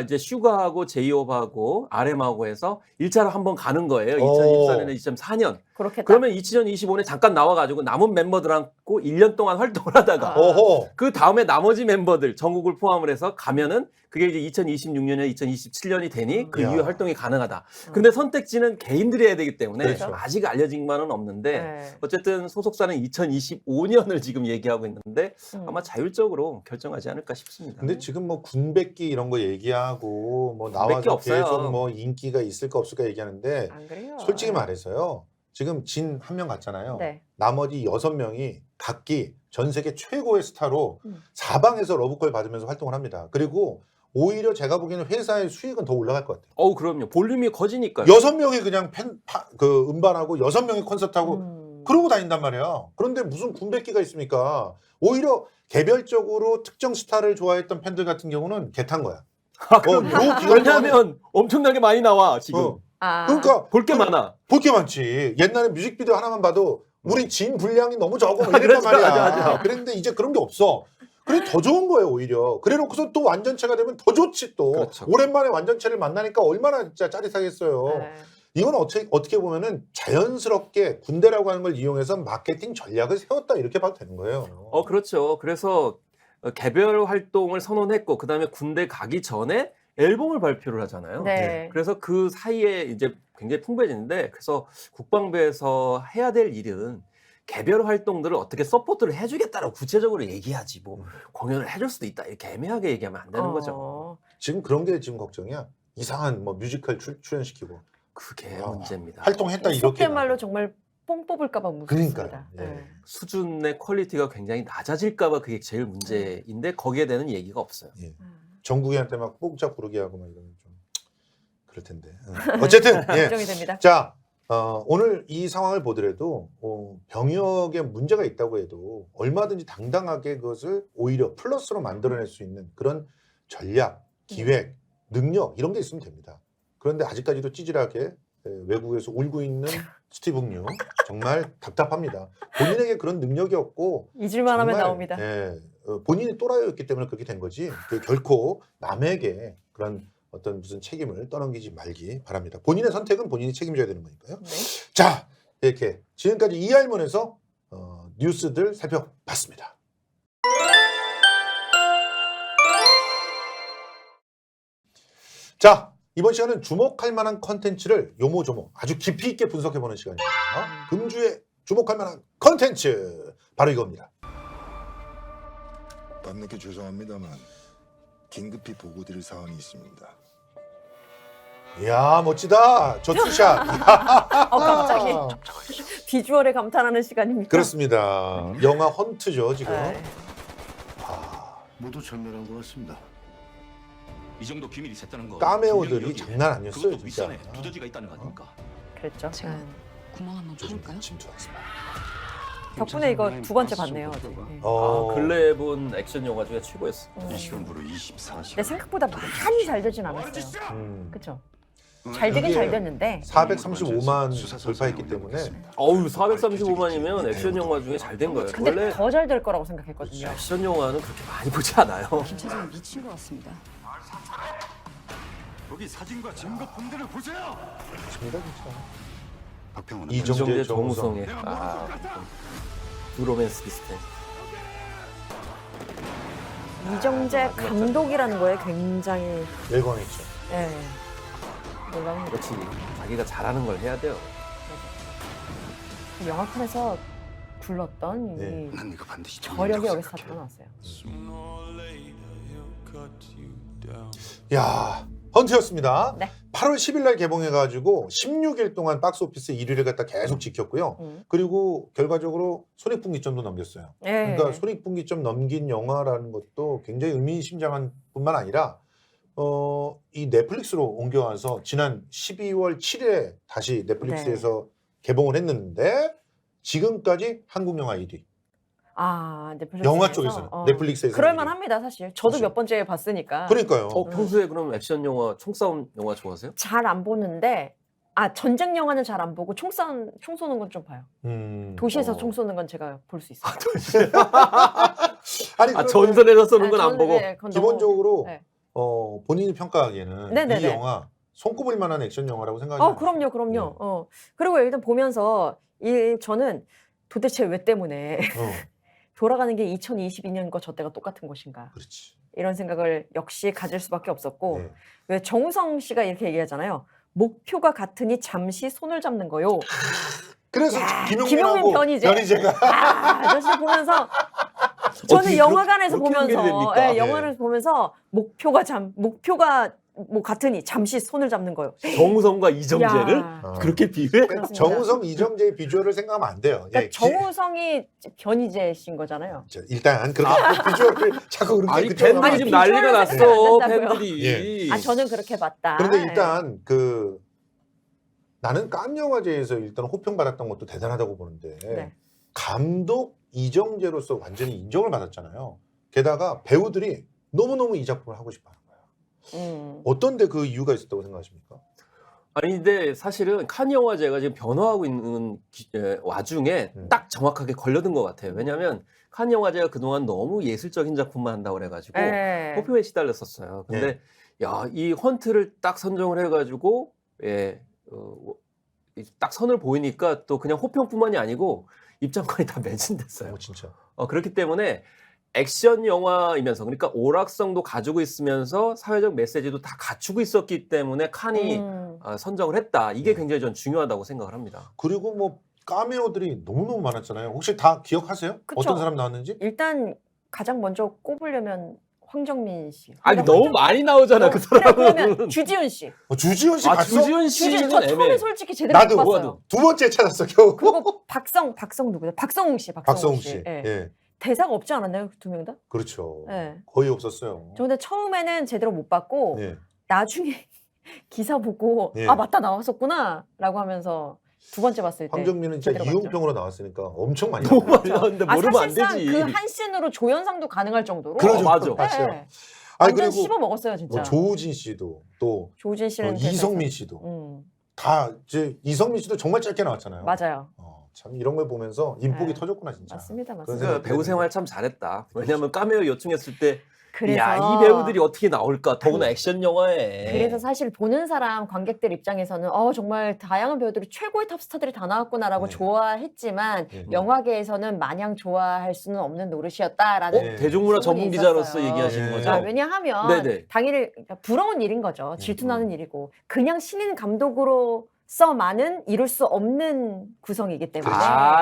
이제 슈가하고 제이홉하고 RM하고 해서 1차로 한번 가는 거예요. 2024년에 2024년. 그렇겠다. 그러면 2025년에 잠깐 나와가지고 남은 멤버들하고 1년 동안 활동을 하다가 아. 어허. 그 다음에 나머지 멤버들 전국을 포함을 해서 가면은 그게 이제 2026년에 2027년이 되니 그 야. 이후에 활동이 가능하다. 근데 선택지는 개인들이 해야 되기 때문에 그렇죠. 아직 알려진 바는 없는데 네. 어쨌든 소속사는 2025년을 지금 얘기하고 있는데 음. 아마 자율적으로 결정하지 않을까 싶습니다. 근데 지금 뭐 군백기 이런 거 얘기하고 뭐 군백기 나와서 없어요. 계속 뭐 인기가 있을까 없을까 얘기하는데 안 그래요. 솔직히 말해서요. 지금 진 한 명 갔잖아요. 네. 나머지 6명이 각기 전 세계 최고의 스타로 음. 사방에서 러브콜 받으면서 활동을 합니다. 그리고 오히려 제가 보기에는 회사의 수익은 더 올라갈 것 같아요. 그럼요. 볼륨이 커지니까요. 6명이 그냥 그 음반하고 6명이 콘서트하고 음. 그러고 다닌단 말이야. 그런데 무슨 군백기가 있습니까? 오히려 개별적으로 특정 스타를 좋아했던 팬들 같은 경우는 개탄 거야. 그럼요. 요 기간 동안에 왜냐하면 엄청나게 많이 나와 지금. 어, 아. 그러니까 볼 게 많아. 볼 게 많지. 옛날에 뮤직비디오 하나만 봐도 우린 진 분량이 너무 적어 뭐 이랬단 그렇죠. 말이야. 맞아. 그랬는데 이제 그런 게 없어. 그래 더 좋은 거예요 오히려. 그래놓고서 또 완전체가 되면 더 좋지 또. 그렇죠. 오랜만에 완전체를 만나니까 얼마나 진짜 짜릿하겠어요. 네. 이건 어떻게 보면은 자연스럽게 군대라고 하는 걸 이용해서 마케팅 전략을 세웠다 이렇게 봐도 되는 거예요. 그렇죠. 그래서 개별 활동을 선언했고 그다음에 군대 가기 전에 앨범을 발표를 하잖아요. 네. 그래서 그 사이에 이제 굉장히 풍부해지는데 그래서 국방부에서 해야 될 일은 개별 활동들을 어떻게 서포트를 해주겠다라고 구체적으로 얘기하지 뭐 공연을 해줄 수도 있다 이렇게 애매하게 얘기하면 안 되는 거죠. 지금 그런 게 지금 걱정이야. 이상한 뭐 뮤지컬 출연시키고 그게 아, 문제입니다. 활동했다 이렇게. 속된 말로 정말 뽕 뽑을까봐 무섭습니다. 그러니까요. 예. 네. 수준의 퀄리티가 굉장히 낮아질까봐 그게 제일 문제인데 거기에 대한 얘기가 없어요. 예. 정국이한테 막 뽕짝 부르게 하고 막 이러면 좀 그럴 텐데. 어쨌든 예. 걱정이 됩니다. 자 오늘 이 상황을 보더라도 병역에 문제가 있다고 해도 얼마든지 당당하게 그것을 오히려 플러스로 만들어낼 수 있는 그런 전략, 기획, 능력 이런 게 있으면 됩니다. 그런데 아직까지도 찌질하게 외국에서 울고 있는 스티븐 유 정말 답답합니다. 본인에게 그런 능력이 없고 잊을만 하면 정말, 나옵니다. 예, 본인이 또라이였기 때문에 그렇게 된 거지 결코 남에게 그런 어떤 무슨 책임을 떠넘기지 말기 바랍니다. 본인의 선택은 본인이 책임져야 되는 거니까요. 네. 자, 이렇게 지금까지 이알몬에서 뉴스들 살펴봤습니다. 자, 이번 시간은 주목할 만한 컨텐츠를 요모조모 아주 깊이 있게 분석해보는 시간입니다. 금주에 주목할 만한 컨텐츠 바로 이겁니다. 밤늦게 죄송합니다만 긴급히 보고드릴 사항이 있습니다. 이야 멋지다. 저 투샷. 갑자기 비주얼에 감탄하는 시간입니까? 그렇습니다. 영화 헌트죠 지금. 네. 모두 절멸한 것 같습니다. 이 정도 비밀이 샜다는 거 까메오들이 분명히 장난 아니었어요 그것도 진짜. 윗선에 두더지가 있다는 거 아닙니까? 그랬죠. 제가 네. 구멍 한번 파볼까요? 침투하겠습니다. 덕분에 이거 두 번째 봤네요. 어제. 네. 근래에 본 액션 영화 중에 최고였어. 음. 시간부로 24시간. 근데 생각보다 많이 잘 되진 않았어요. 그렇죠. 잘 되긴 이게 잘 됐는데 435만 돌파했기 때문에 435만이면 액션 영화 중에 잘 된 거예요. 근데 원래 더 잘 될 거라고 생각했거든요. 액션 영화는 그렇게 많이 보지 않아요. 김차장이 미친 것 같습니다. 여기 사진과 증거 본들을 보세요. 좋습니다 진짜. 박평원 이정재, 정우성의 브로맨스 비슷해. 이정재 감독이라는 거에 굉장히 열광했죠. 놀라운 그렇지. 자기가 잘하는 걸 해야 돼요. 영화판에서 불렀던 네. 이 난 이거 반드시 저력이 여기서 다 드러났어요. 야 헌트였습니다. 네. 8월 10일 날 개봉해가지고 16일 동안 박스오피스 1위를 갖다 계속 지켰고요. 그리고 결과적으로 손익분기점도 넘겼어요. 네. 그러니까 손익분기점 넘긴 영화라는 것도 굉장히 의미심장한 뿐만 아니라 이 넷플릭스로 옮겨와서 지난 12월 7일에 다시 넷플릭스에서 개봉을 했는데 지금까지 한국 영화 1위. 아, 넷플릭스 영화 쪽에서는 넷플릭스에서 그럴만합니다 사실. 저도 그렇죠. 몇 번째 봤으니까. 그러니까요. 평소에 그럼 액션 영화, 총싸움 영화 좋아하세요? 잘 안 보는데 전쟁 영화는 잘 안 보고 총 쏘는 건 좀 봐요. 도시에서 총 쏘는 건 제가 볼 수 있어요. 아니 전선에서 쏘는 건 안 보고. 네, 그건 너무- 기본적으로 네. 본인이 평가하기에는 네네네. 이 영화 손꼽을 만한 액션 영화라고 생각하지 그럼요. 네. 그리고 일단 보면서 저는 도대체 왜 때문에 돌아가는 게 2022년과 저 때가 똑같은 것인가 그렇지. 이런 생각을 역시 가질 수밖에 없었고 네. 왜 정우성 씨가 이렇게 얘기하잖아요. 목표가 같으니 잠시 손을 잡는 거요. 그래서 야, 김용민하고 김용민 변희재가 아저씨 보면서 저는 어떻게 영화관에서 그렇게 보면서 연결이 됩니까? 영화관에서 보면서 목표가 뭐 같으니 잠시 손을 잡는 거요. 정우성과 이정재를 야. 그렇게 비유해? 그렇습니다. 정우성, 이정재의 비주얼을 생각하면 안 돼요. 그러니까 예, 정우성이 변희재 씨인 거잖아요. 일단 그렇게 비주얼을 자꾸 그렇게 아니 그쪽으로 팬들이 하면 지금 아니, 난리가 비주얼을 생각 났어. 안 된다고요? 팬들이. 저는 그렇게 봤다. 그런데 일단 나는 깜 영화제에서 일단 호평 받았던 것도 대단하다고 보는데 네. 감독 이정재로서 완전히 인정을 받았잖아요. 게다가 배우들이 너무너무 이 작품을 하고 싶어하는 거예요. 어떤데 그 이유가 있었다고 생각하십니까? 아니 근데 사실은 칸 영화제가 지금 변화하고 있는 와중에 딱 정확하게 걸려든 것 같아요. 왜냐하면 칸 영화제가 그동안 너무 예술적인 작품만 한다고 그래가지고 네. 호표에 시달렸었어요. 근데 이 헌트를 딱 선정을 해가지고 딱 선을 보이니까 또 그냥 호평뿐만이 아니고 입장권이 다 매진됐어요. 진짜. 그렇기 때문에 액션 영화이면서 그러니까 오락성도 가지고 있으면서 사회적 메시지도 다 갖추고 있었기 때문에 칸이 선정을 했다. 이게 굉장히 전 중요하다고 생각을 합니다. 그리고 뭐 카메오들이 너무너무 많았잖아요. 혹시 다 기억하세요? 그쵸. 어떤 사람 나왔는지? 일단 가장 먼저 꼽으려면 황정민 씨. 아니 너무 많이 나오잖아 그 그래, 사람은. 그러면 주지훈 씨. 주지훈 씨 봤어? 주지훈 주지훈 씨는 저 처음에 애매해. 솔직히 제대로 나도 못 봤어요. 두 번째 찾았어 겨우. 그리고 박성 누구죠? 박성웅 씨. 박성웅 씨. 예. 예. 대사가 없지 않았나요? 두 명 다? 그렇죠. 예. 거의 없었어요. 저 근데 처음에는 제대로 못 봤고 예. 나중에 기사 보고 예. 맞다 나왔었구나라고 하면서 두 번째 봤을 때 황정민은 진짜 제대로 봤죠. 이용병으로 나왔으니까 엄청 많이 너무 나왔어요. 많이 나왔는데 모르면 안 사실상 되지. 그 한 씬으로 조연상도 가능할 정도로 그러죠. 맞아. 맞아요. 네. 아니 완전 그리고 씹어 먹었어요 진짜. 뭐 조우진 씨도 또 조우진 씨는 이성민 대사에서. 씨도 다 이제 이성민 씨도 정말 짧게 나왔잖아요. 맞아요. 참 이런 걸 보면서 인복이 네. 터졌구나 진짜. 맞습니다. 그런 그러니까 생각이 배우 드는데. 생활 참 잘했다. 왜냐하면 카메오 요청했을 때 그래서 야, 이 배우들이 어떻게 나올까? 더구나 액션 영화에. 그래서 사실 보는 사람 관객들 입장에서는 정말 다양한 배우들이 최고의 탑스타들이 다 나왔구나라고 네. 좋아했지만 네. 영화계에서는 마냥 좋아할 수는 없는 노릇이었다라는 네. 대중문화 전문 소문이 기자로서 있었어요. 얘기하시는 네. 거죠? 왜냐하면 네네. 당연히 부러운 일인 거죠. 질투나는 일이고 그냥 신인 감독으로서만은 이룰 수 없는 구성이기 때문에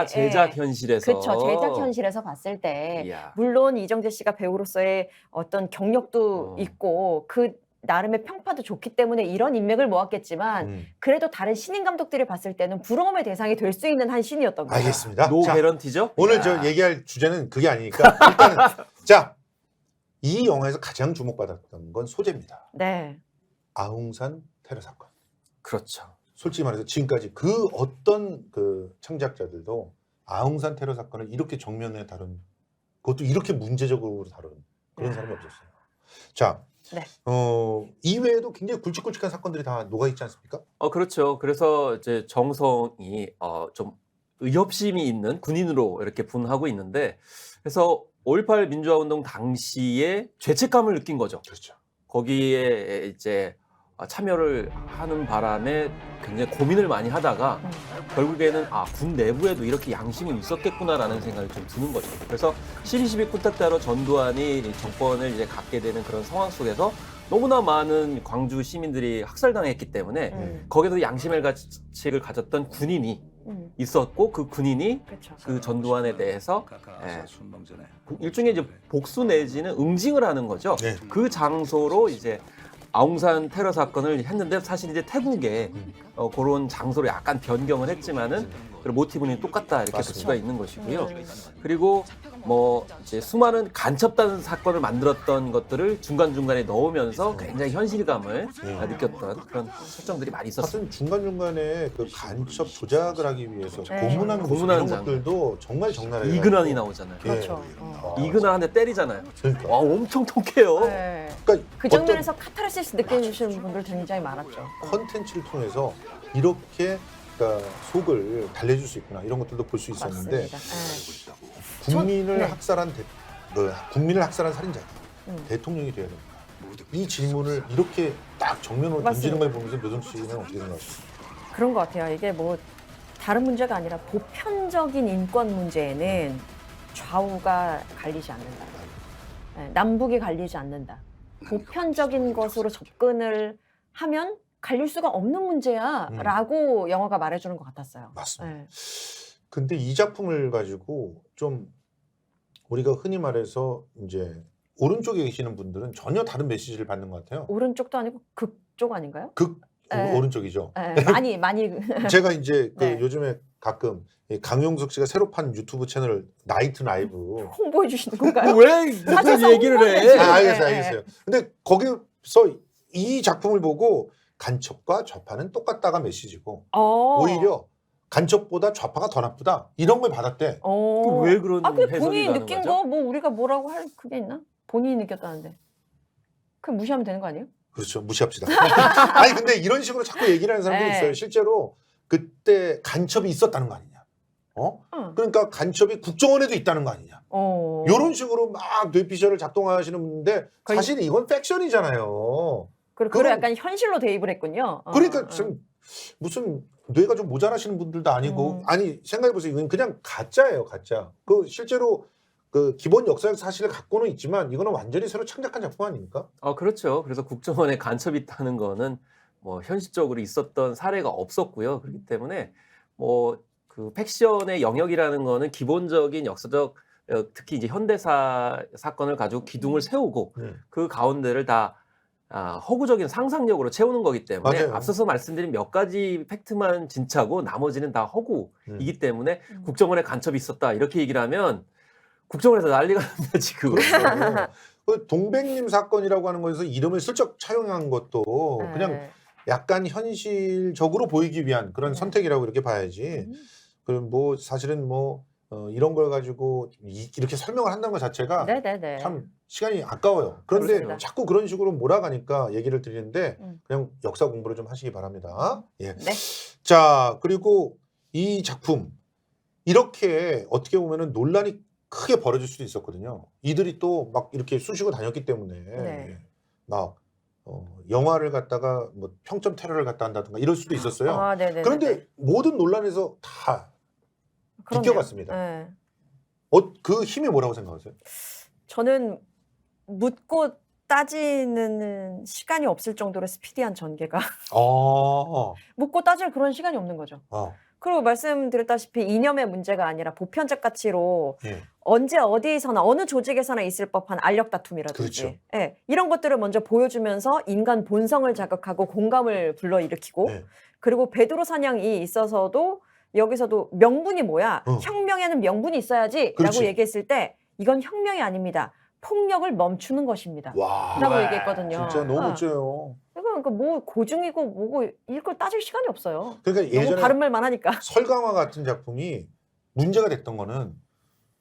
제작 현실에서. 그렇죠. 제작 현실에서 봤을 때 이야. 물론 이정재 씨가 배우로서의 어떤 경력도 있고 그 나름의 평판도 좋기 때문에 이런 인맥을 모았겠지만 그래도 다른 신인 감독들이 봤을 때는 부러움의 대상이 될 수 있는 한 신이었던 거예요. 알겠습니다. 노 자, 개런티죠? 오늘 이야. 저 얘기할 주제는 그게 아니니까 일단은 자, 이 영화에서 가장 주목받았던 건 소재입니다. 네. 아웅산 테러 사건. 그렇죠. 솔직히 말해서 지금까지 그 어떤 그 창작자들도 아웅산 테러 사건을 이렇게 정면에 다룬 그것도 이렇게 문제적으로 다룬 그런 사람이 없었어요. 자, 네. 이외에도 굉장히 굵직굵직한 사건들이 다 녹아 있지 않습니까? 그렇죠. 그래서 이제 정성이 좀 의협심이 있는 군인으로 이렇게 분하고 있는데 그래서 5.18 민주화운동 당시에 죄책감을 느낀 거죠. 그렇죠. 거기에 이제 참여를 하는 바람에 굉장히 고민을 많이 하다가 결국에는 군 내부에도 이렇게 양심이 있었겠구나라는 생각이 좀 드는 거죠. 그래서 12.12 쿠데타로 전두환이 정권을 이제 갖게 되는 그런 상황 속에서 너무나 많은 광주 시민들이 학살당했기 때문에 거기서 양심의 가책을 가졌던 군인이 있었고 그 군인이 그렇죠. 그 전두환에 대해서 일종의 이제 복수 내지는 응징을 하는 거죠. 네. 그 장소로 이제 아웅산 테러 사건을 했는데 사실 이제 태국에 그런 장소로 약간 변경을 했지만은 모티브는 똑같다 이렇게 볼 맞습니다. 수가 있는 것이고요. 그리고 뭐 이제 수많은 간첩단 사건을 만들었던 것들을 중간중간에 넣으면서 굉장히 현실감을 느꼈던 그런 설정들이 많이 있었어요. 하여튼 중간중간에 그 간첩 조작을 하기 위해서 네. 고문하는 모습 고문하는 이런 장면. 것들도 정말 적나라하게 이근환이 나오잖아요. 그렇죠. 이근환 한 대 때리잖아요. 그러니까. 와 엄청 통쾌해요. 네. 그러니까 그 장면에서 카타르시스 느끼시는 분들 굉장히 많았죠. 컨텐츠를 통해서 이렇게 그러니까 속을 달래줄 수 있구나 이런 것들도 볼 수 있었는데 맞습니다. 네. 국민을 네. 학살한 국민을 학살한 살인자가 음. 대통령이 되어야 됩니다. 이 질문을 이렇게 딱 정면으로 던지는 걸 보면서 노정치 씨는 어떻게 생각하세요? 그런 것 같아요. 이게 뭐 다른 문제가 아니라 보편적인 인권 문제에는 좌우가 갈리지 않는다. 네, 남북이 갈리지 않는다. 보편적인 것으로 접근을 하면 갈릴 수가 없는 문제야라고 영화가 말해주는 것 같았어요. 맞습니다. 네. 근데 이 작품을 가지고 좀 우리가 흔히 말해서 이제 오른쪽에 계시는 분들은 전혀 다른 메시지를 받는 것 같아요. 오른쪽도 아니고 극쪽 아닌가요? 그 오른쪽이죠. 네, 많이 제가 이제 그 네. 요즘에 가끔 이 강용석 씨가 새로 판 유튜브 채널 나이트 라이브. 홍보해 주시는 건가요? 왜 사실상 무슨 얘기를 홍보는 해? 아, 알겠어요, 네, 알겠어요. 근데 거기서 이 작품을 보고 간첩과 좌파는 똑같다가 메시지고 오히려 간첩보다 좌파가 더 나쁘다 이런 걸 받았대. 왜 그런 그 해석이 본인이 가는 느낀 거죠? 거 뭐 우리가 뭐라고 할 그게 있나? 본인이 느꼈다는데. 그럼 무시하면 되는 거 아니에요? 그렇죠. 무시합시다. 아니 근데 이런 식으로 자꾸 얘기를 하는 사람들이 네. 있어요. 실제로 그때 간첩이 있었다는 거 아니냐. 응. 그러니까 간첩이 국정원에도 있다는 거 아니냐. 이런 식으로 막 뇌피셜을 작동하시는 분인데 거의- 사실 이건 팩션이잖아요. 그걸 그건- 약간 현실로 대입을 했군요. 그러니까 좀 무슨 뇌가 좀 모자라시는 분들도 아니고 아니 생각해보세요. 이건 그냥 가짜예요. 가짜. 그 실제로 그 기본 역사적 사실을 갖고는 있지만 이거는 완전히 새로 창작한 작품 아닙니까? 그렇죠. 그래서 국정원에 간첩이 있다는 거는 뭐 현실적으로 있었던 사례가 없었고요. 그렇기 때문에 뭐 그 팩션의 영역이라는 거는 기본적인 역사적 특히 이제 현대사 사건을 가지고 기둥을 세우고 그 가운데를 다 허구적인 상상력으로 채우는 거기 때문에 맞아요. 앞서서 말씀드린 몇 가지 팩트만 진짜고 나머지는 다 허구이기 때문에 국정원에 간첩이 있었다 이렇게 얘기를 하면 국정원에서 난리가 납니다 지금. 그렇죠. 그 동백님 사건이라고 하는 거에서 이름을 슬쩍 차용한 것도 그냥 약간 현실적으로 보이기 위한 그런 선택이라고 이렇게 봐야지. 그럼 뭐 사실은 뭐 이런 걸 가지고 이렇게 설명을 한다는 것 자체가 네네네. 참 시간이 아까워요. 그런데 그렇습니다. 자꾸 그런 식으로 몰아가니까 얘기를 드리는데 그냥 역사 공부를 좀 하시기 바랍니다. 예. 네. 자, 그리고 이 작품 이렇게 어떻게 보면은 논란이 크게 벌어질 수도 있었거든요. 이들이 또 막 이렇게 쑤시고 다녔기 때문에 네. 막 영화를 갖다가 뭐 평점 테러를 갖다 한다든가 이럴 수도 있었어요. 네네네. 그런데 모든 논란에서 다 비껴갔습니다. 네. 그 힘이 뭐라고 생각하세요? 저는 묻고 따지는 시간이 없을 정도로 스피디한 전개가 묻고 따질 그런 시간이 없는 거죠. 그리고 말씀드렸다시피 이념의 문제가 아니라 보편적 가치로 예. 언제 어디서나 어느 조직에서나 있을 법한 알력 다툼이라든지 그렇죠. 예, 이런 것들을 먼저 보여주면서 인간 본성을 자극하고 공감을 불러일으키고 네. 그리고 베드로 사냥이 있어서도 여기서도 명분이 뭐야? 어. 혁명에는 명분이 있어야지 그렇지. 라고 얘기했을 때 이건 혁명이 아닙니다. 폭력을 멈추는 것입니다. 와, 라고 얘기했거든요. 진짜 너무 멋져요. 그러니까 뭐 고증이고 뭐고 이걸 따질 시간이 없어요. 그러니까 너무 예전에 바른 말만 하니까. 설강화 같은 작품이 문제가 됐던 거는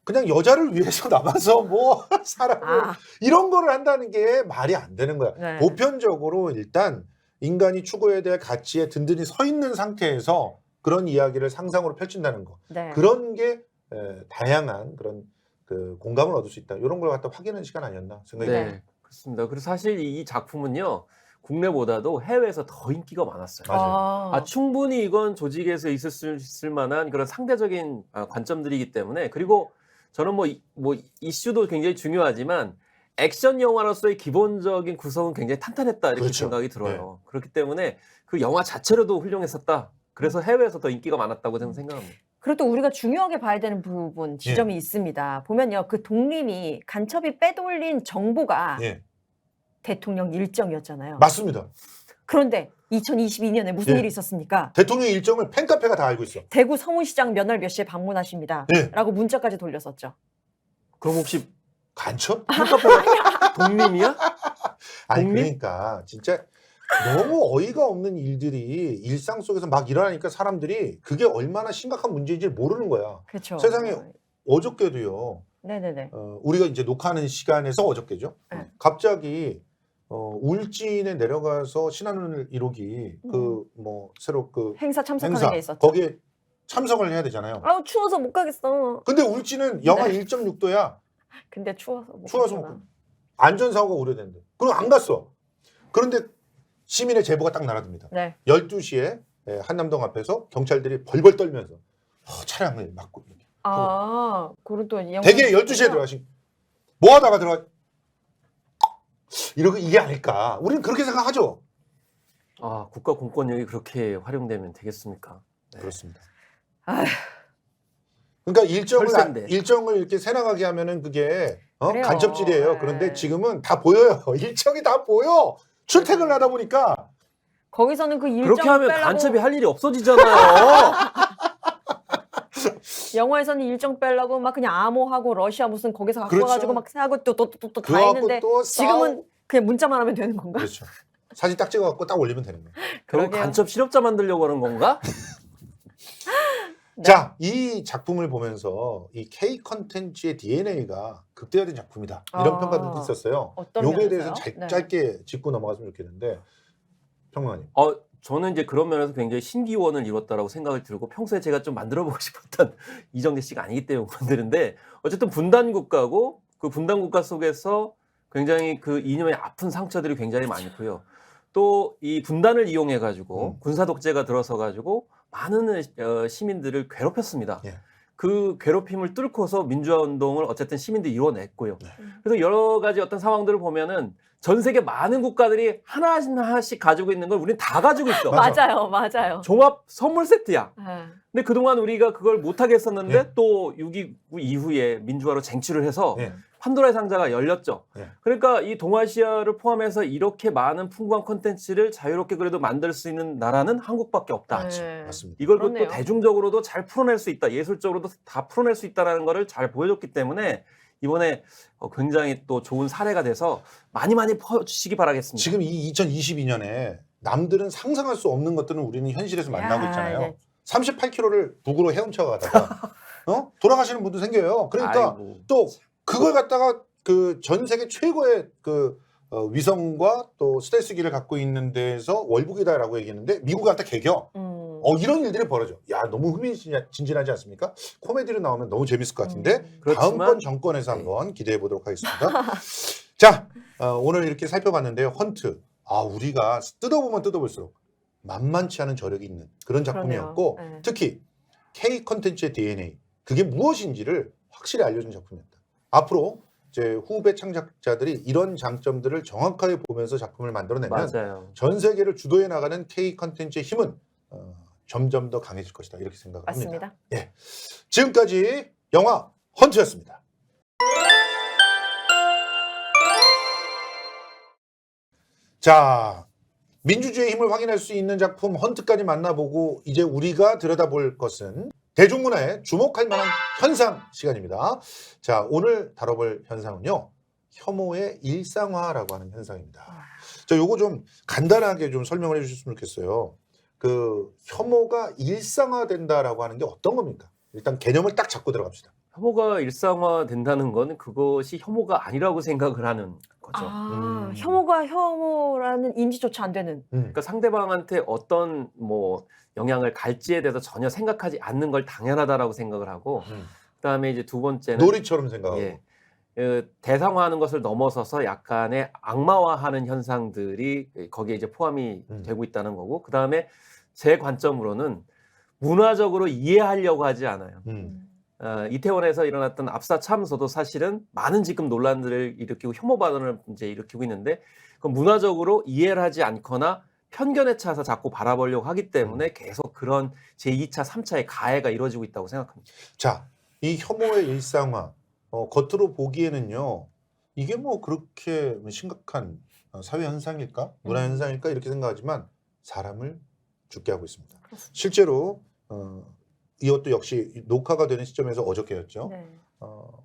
그냥 여자를 위해서 남아서 뭐 사람을 이런 거를 한다는 게 말이 안 되는 거야. 네. 보편적으로 일단 인간이 추구해야 될 가치에 든든히 서 있는 상태에서 그런 이야기를 상상으로 펼친다는 거. 네. 그런 게 다양한 그런 그 공감을 얻을 수 있다. 이런 걸 갖다 확인하는 시간 아니었나 생각이 듭니다. 네, 그렇습니다. 그래서 사실 이 작품은요 국내보다도 해외에서 더 인기가 많았어요. 맞아요. 충분히 이건 조직에서 있을 만한 그런 상대적인 관점들이기 때문에 그리고 저는 뭐 이슈도 굉장히 중요하지만 액션 영화로서의 기본적인 구성은 굉장히 탄탄했다 이렇게 그렇죠. 생각이 들어요. 그렇기 때문에 그 영화 자체로도 훌륭했었다. 그래서 해외에서 더 인기가 많았다고 저는 생각합니다. 그리고 또 우리가 중요하게 봐야 되는 부분 지점이 있습니다. 보면요, 그 독립이 간첩이 빼돌린 정보가 예. 대통령 일정이었잖아요. 맞습니다. 그런데 2022년에 무슨 예. 일이 있었습니까? 대통령 일정을 팬카페가 다 알고 있어. 대구 서문시장 몇 날 몇 시에 방문하십니다. 예. 라고 문자까지 돌렸었죠. 그럼 혹시 간첩? 팬카페가 독립이야? 아니 독립? 그러니까 진짜 너무 어이가 없는 일들이 일상 속에서 막 일어나니까 사람들이 그게 얼마나 심각한 문제인지 모르는 거야. 그렇죠. 세상에 어저께도요. 네네네. 우리가 이제 녹화하는 시간에서 어저께죠. 네. 갑자기 울진에 내려가서 신한운을 1호기 그 뭐 새로 그 행사 참석하는 행사 게 있었죠. 거기에 참석을 해야 되잖아요. 아우 추워서 못 가겠어. 근데 울진은 영하 네. 1.6도야. 근데 추워서 못 추워서 가겠구나. 안전사고가 우려된대. 그럼 안 갔어. 그런데 시민의 제보가 딱 날아듭니다. 네. 12시에 한남동 앞에서 경찰들이 벌벌 떨면서 차량을 막고 이렇게. 아, 그런 또 영화. 대개 12시에 들어가신 뭐 하다가 들어가 이러고 이게 아닐까. 우리는 그렇게 생각하죠. 아, 국가 공권력이 그렇게 활용되면 되겠습니까? 네. 그렇습니다. 아휴. 그러니까 혈세인데. 일정을 이렇게 새나가게 하면은 그게 그래요. 간첩질이에요. 네. 그런데 지금은 다 보여요. 일정이 다 보여. 출퇴근을 하다 보니까 거기서는 그 일정 그렇게 하면 빼려고 간첩이 할 일이 없어지잖아요. 영화에서는 일정 빼려고 막 그냥 암호하고 러시아 무슨 거기서 갖고 그렇죠. 와가지고 막 하고 또 다 그거하고 했는데 또 지금은 그냥 문자만 하면 되는 건가? 그렇죠. 사진 딱 찍어갖고 딱 올리면 되는 거예요. 결국 그러게요. 간첩 실업자 만들려고 하는 건가? 네. 자, 이 작품을 보면서 이 K 컨텐츠의 DNA가 극대화된 작품이다. 이런 아, 평가들도 있었어요. 어떤 요거에 면에서요? 대해서 네. 짧게 짚고 넘어갔으면 좋겠는데 평론가님. 저는 이제 그런 면에서 굉장히 신기원을 이뤘다라고 생각이 들고 평소에 제가 좀 만들어보고 싶었던 이정재 씨가 아니기 때문에 만드는데 어쨌든 분단 국가고 그 분단 국가 속에서 굉장히 그 이념의 아픈 상처들이 굉장히 많고요. 또 이 분단을 이용해 가지고 군사 독재가 들어서 가지고 많은 시민들을 괴롭혔습니다. 예. 그 괴롭힘을 뚫고서 민주화 운동을 어쨌든 시민들이 이뤄냈고요. 네. 그래서 여러 가지 어떤 상황들을 보면은 전 세계 많은 국가들이 하나씩 가지고 있는 걸 우리는 다 가지고 있어. 맞아. 맞아요. 종합 선물 세트야. 네. 근데 그동안 우리가 그걸 못하게 했었는데 네. 또 6.29 이후에 민주화로 쟁취를 해서 네. 판도라의 상자가 열렸죠. 네. 그러니까 이 동아시아를 포함해서 이렇게 많은 풍부한 콘텐츠를 자유롭게 그래도 만들 수 있는 나라는 한국밖에 없다. 네. 맞습니다. 이걸 그렇네요. 또 대중적으로도 잘 풀어낼 수 있다. 예술적으로도 다 풀어낼 수 있다는 거를 잘 보여줬기 때문에 이번에 굉장히 또 좋은 사례가 돼서 많이 퍼주시기 바라겠습니다. 지금 이 2022년에 남들은 상상할 수 없는 것들은 우리는 현실에서 만나고 야, 있잖아요. 네. 38km를 북으로 헤엄쳐 가다가 돌아가시는 분도 생겨요. 그러니까 아이고. 또 그걸 갖다가 그 전 세계 최고의 그 위성과 또 스텔스기를 갖고 있는 데에서 월북이다라고 얘기했는데 미국한테 개겨. 이런 일들이 벌어져. 야, 너무 흥미진진하지 않습니까? 코미디로 나오면 너무 재밌을 것 같은데 그렇지만- 다음번 정권에서 네. 한번 기대해 보도록 하겠습니다. 자, 오늘 이렇게 살펴봤는데요. 헌트. 우리가 뜯어보면 뜯어볼수록 만만치 않은 저력이 있는 그런 작품이었고 그러네요. 네. 특히 K 컨텐츠의 DNA 그게 무엇인지를 확실히 알려준 작품이었다. 앞으로 이제 후배 창작자들이 이런 장점들을 정확하게 보면서 작품을 만들어내면 맞아요. 전 세계를 주도해 나가는 K 컨텐츠의 힘은 점점 더 강해질 것이다. 이렇게 생각을 합니다. 맞습니다. 지금까지 영화 헌트였습니다. 자, 민주주의의 힘을 확인할 수 있는 작품 헌트까지 만나보고 이제 우리가 들여다볼 것은 대중문화에 주목할 만한 현상 시간입니다. 자, 오늘 다뤄볼 현상은요. 혐오의 일상화라고 하는 현상입니다. 자, 요거 좀 간단하게 좀 설명을 해주셨으면 좋겠어요. 그 혐오가 일상화된다라고 하는 게 어떤 겁니까? 일단 개념을 딱 잡고 들어갑시다. 혐오가 일상화된다는 건 그것이 혐오가 아니라고 생각을 하는 거죠. 혐오가 혐오라는 인지조차 안 되는. 그러니까 상대방한테 어떤 뭐 영향을 갈지에 대해서 전혀 생각하지 않는 걸 당연하다라고 생각을 하고 그다음에 이제 두 번째는 놀이처럼 생각하고. 예, 대상화하는 것을 넘어서서 약간의 악마화하는 현상들이 거기에 이제 포함이 되고 있다는 거고 그다음에 제 관점으로는 문화적으로 이해하려고 하지 않아요. 이태원에서 일어났던 압사 참사도 사실은 많은 지금 논란들을 일으키고 혐오 반응을 이제 일으키고 있는데 그 문화적으로 이해를 하지 않거나 편견에 차서 자꾸 바라보려고 하기 때문에 계속 그런 제2차, 3차의 가해가 이루어지고 있다고 생각합니다. 자, 이 혐오의 일상화 겉으로 보기에는요. 이게 뭐 그렇게 심각한 사회 현상일까? 문화 현상일까? 이렇게 생각하지만 사람을 죽게 하고 있습니다. 실제로 이것도 역시 녹화가 되는 시점에서 어저께였죠. 네.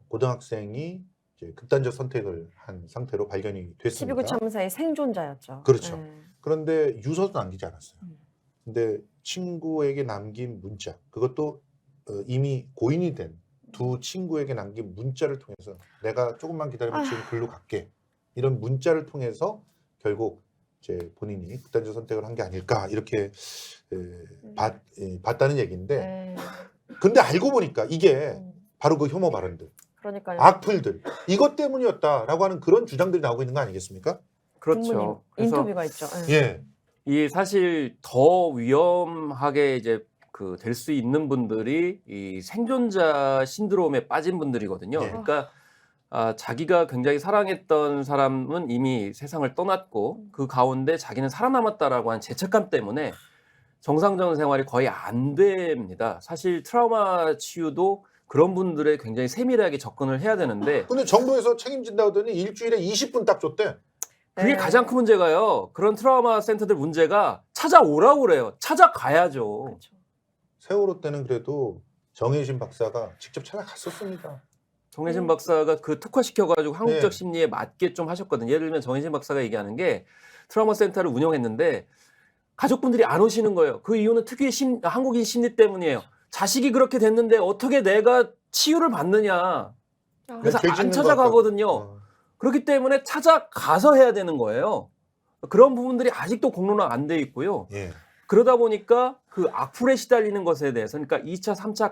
고등학생이 이제 극단적 선택을 한 상태로 발견이 됐습니다. 12구 참사의 생존자였죠. 그렇죠. 네. 그런데 유서도 남기지 않았어요. 음. 근데 친구에게 남긴 문자, 그것도 이미 고인이 된 두 친구에게 남긴 문자를 통해서 내가 조금만 기다리면 지금 글로 갈게. 이런 문자를 통해서 결국 이제 본인이 극단적 선택을 한 게 아닐까 이렇게 봤다는 얘기인데 네. 근데 알고 보니까 이게 음, 바로 그 혐오 발언들, 그러니까요. 악플들 이것 때문이었다라고 하는 그런 주장들이 나오고 있는 거 아니겠습니까? 부모님 그렇죠. 그래서 인터뷰가 있죠. 네. 예. 이 사실 더 위험하게 이제 그 될 수 있는 분들이 이 생존자 신드롬에 빠진 분들이거든요. 예. 그러니까 자기가 굉장히 사랑했던 사람은 이미 세상을 떠났고 그 가운데 자기는 살아남았다라고 하는 죄책감 때문에 정상적인 생활이 거의 안 됩니다. 사실 트라우마 치유도 그런 분들에 굉장히 세밀하게 접근을 해야 되는데 근데 정부에서 책임진다 하더니 일주일에 20분 딱 줬대. 그게 네. 가장 큰 문제가요. 그런 트라우마 센터들 문제가 찾아오라고 그래요. 찾아가야죠. 그렇죠. 세월호 때는 그래도 정혜신 박사가 직접 찾아갔었습니다. 정혜진 박사가 그 특화시켜가지고 한국적 네. 심리에 맞게 좀 하셨거든요. 예를 들면 정혜진 박사가 얘기하는 게 트라우마 센터를 운영했는데 가족분들이 안 오시는 거예요. 그 이유는 특유의 한국인 심리 때문이에요. 자식이 그렇게 됐는데 어떻게 내가 치유를 받느냐. 그래서 네, 죄 안 짓는 찾아가거든요. 것 같다고. 그렇기 때문에 찾아가서 해야 되는 거예요. 그런 부분들이 아직도 공론화 안 돼 있고요. 예. 그러다 보니까 그 악플에 시달리는 것에 대해서, 그러니까 2차, 3차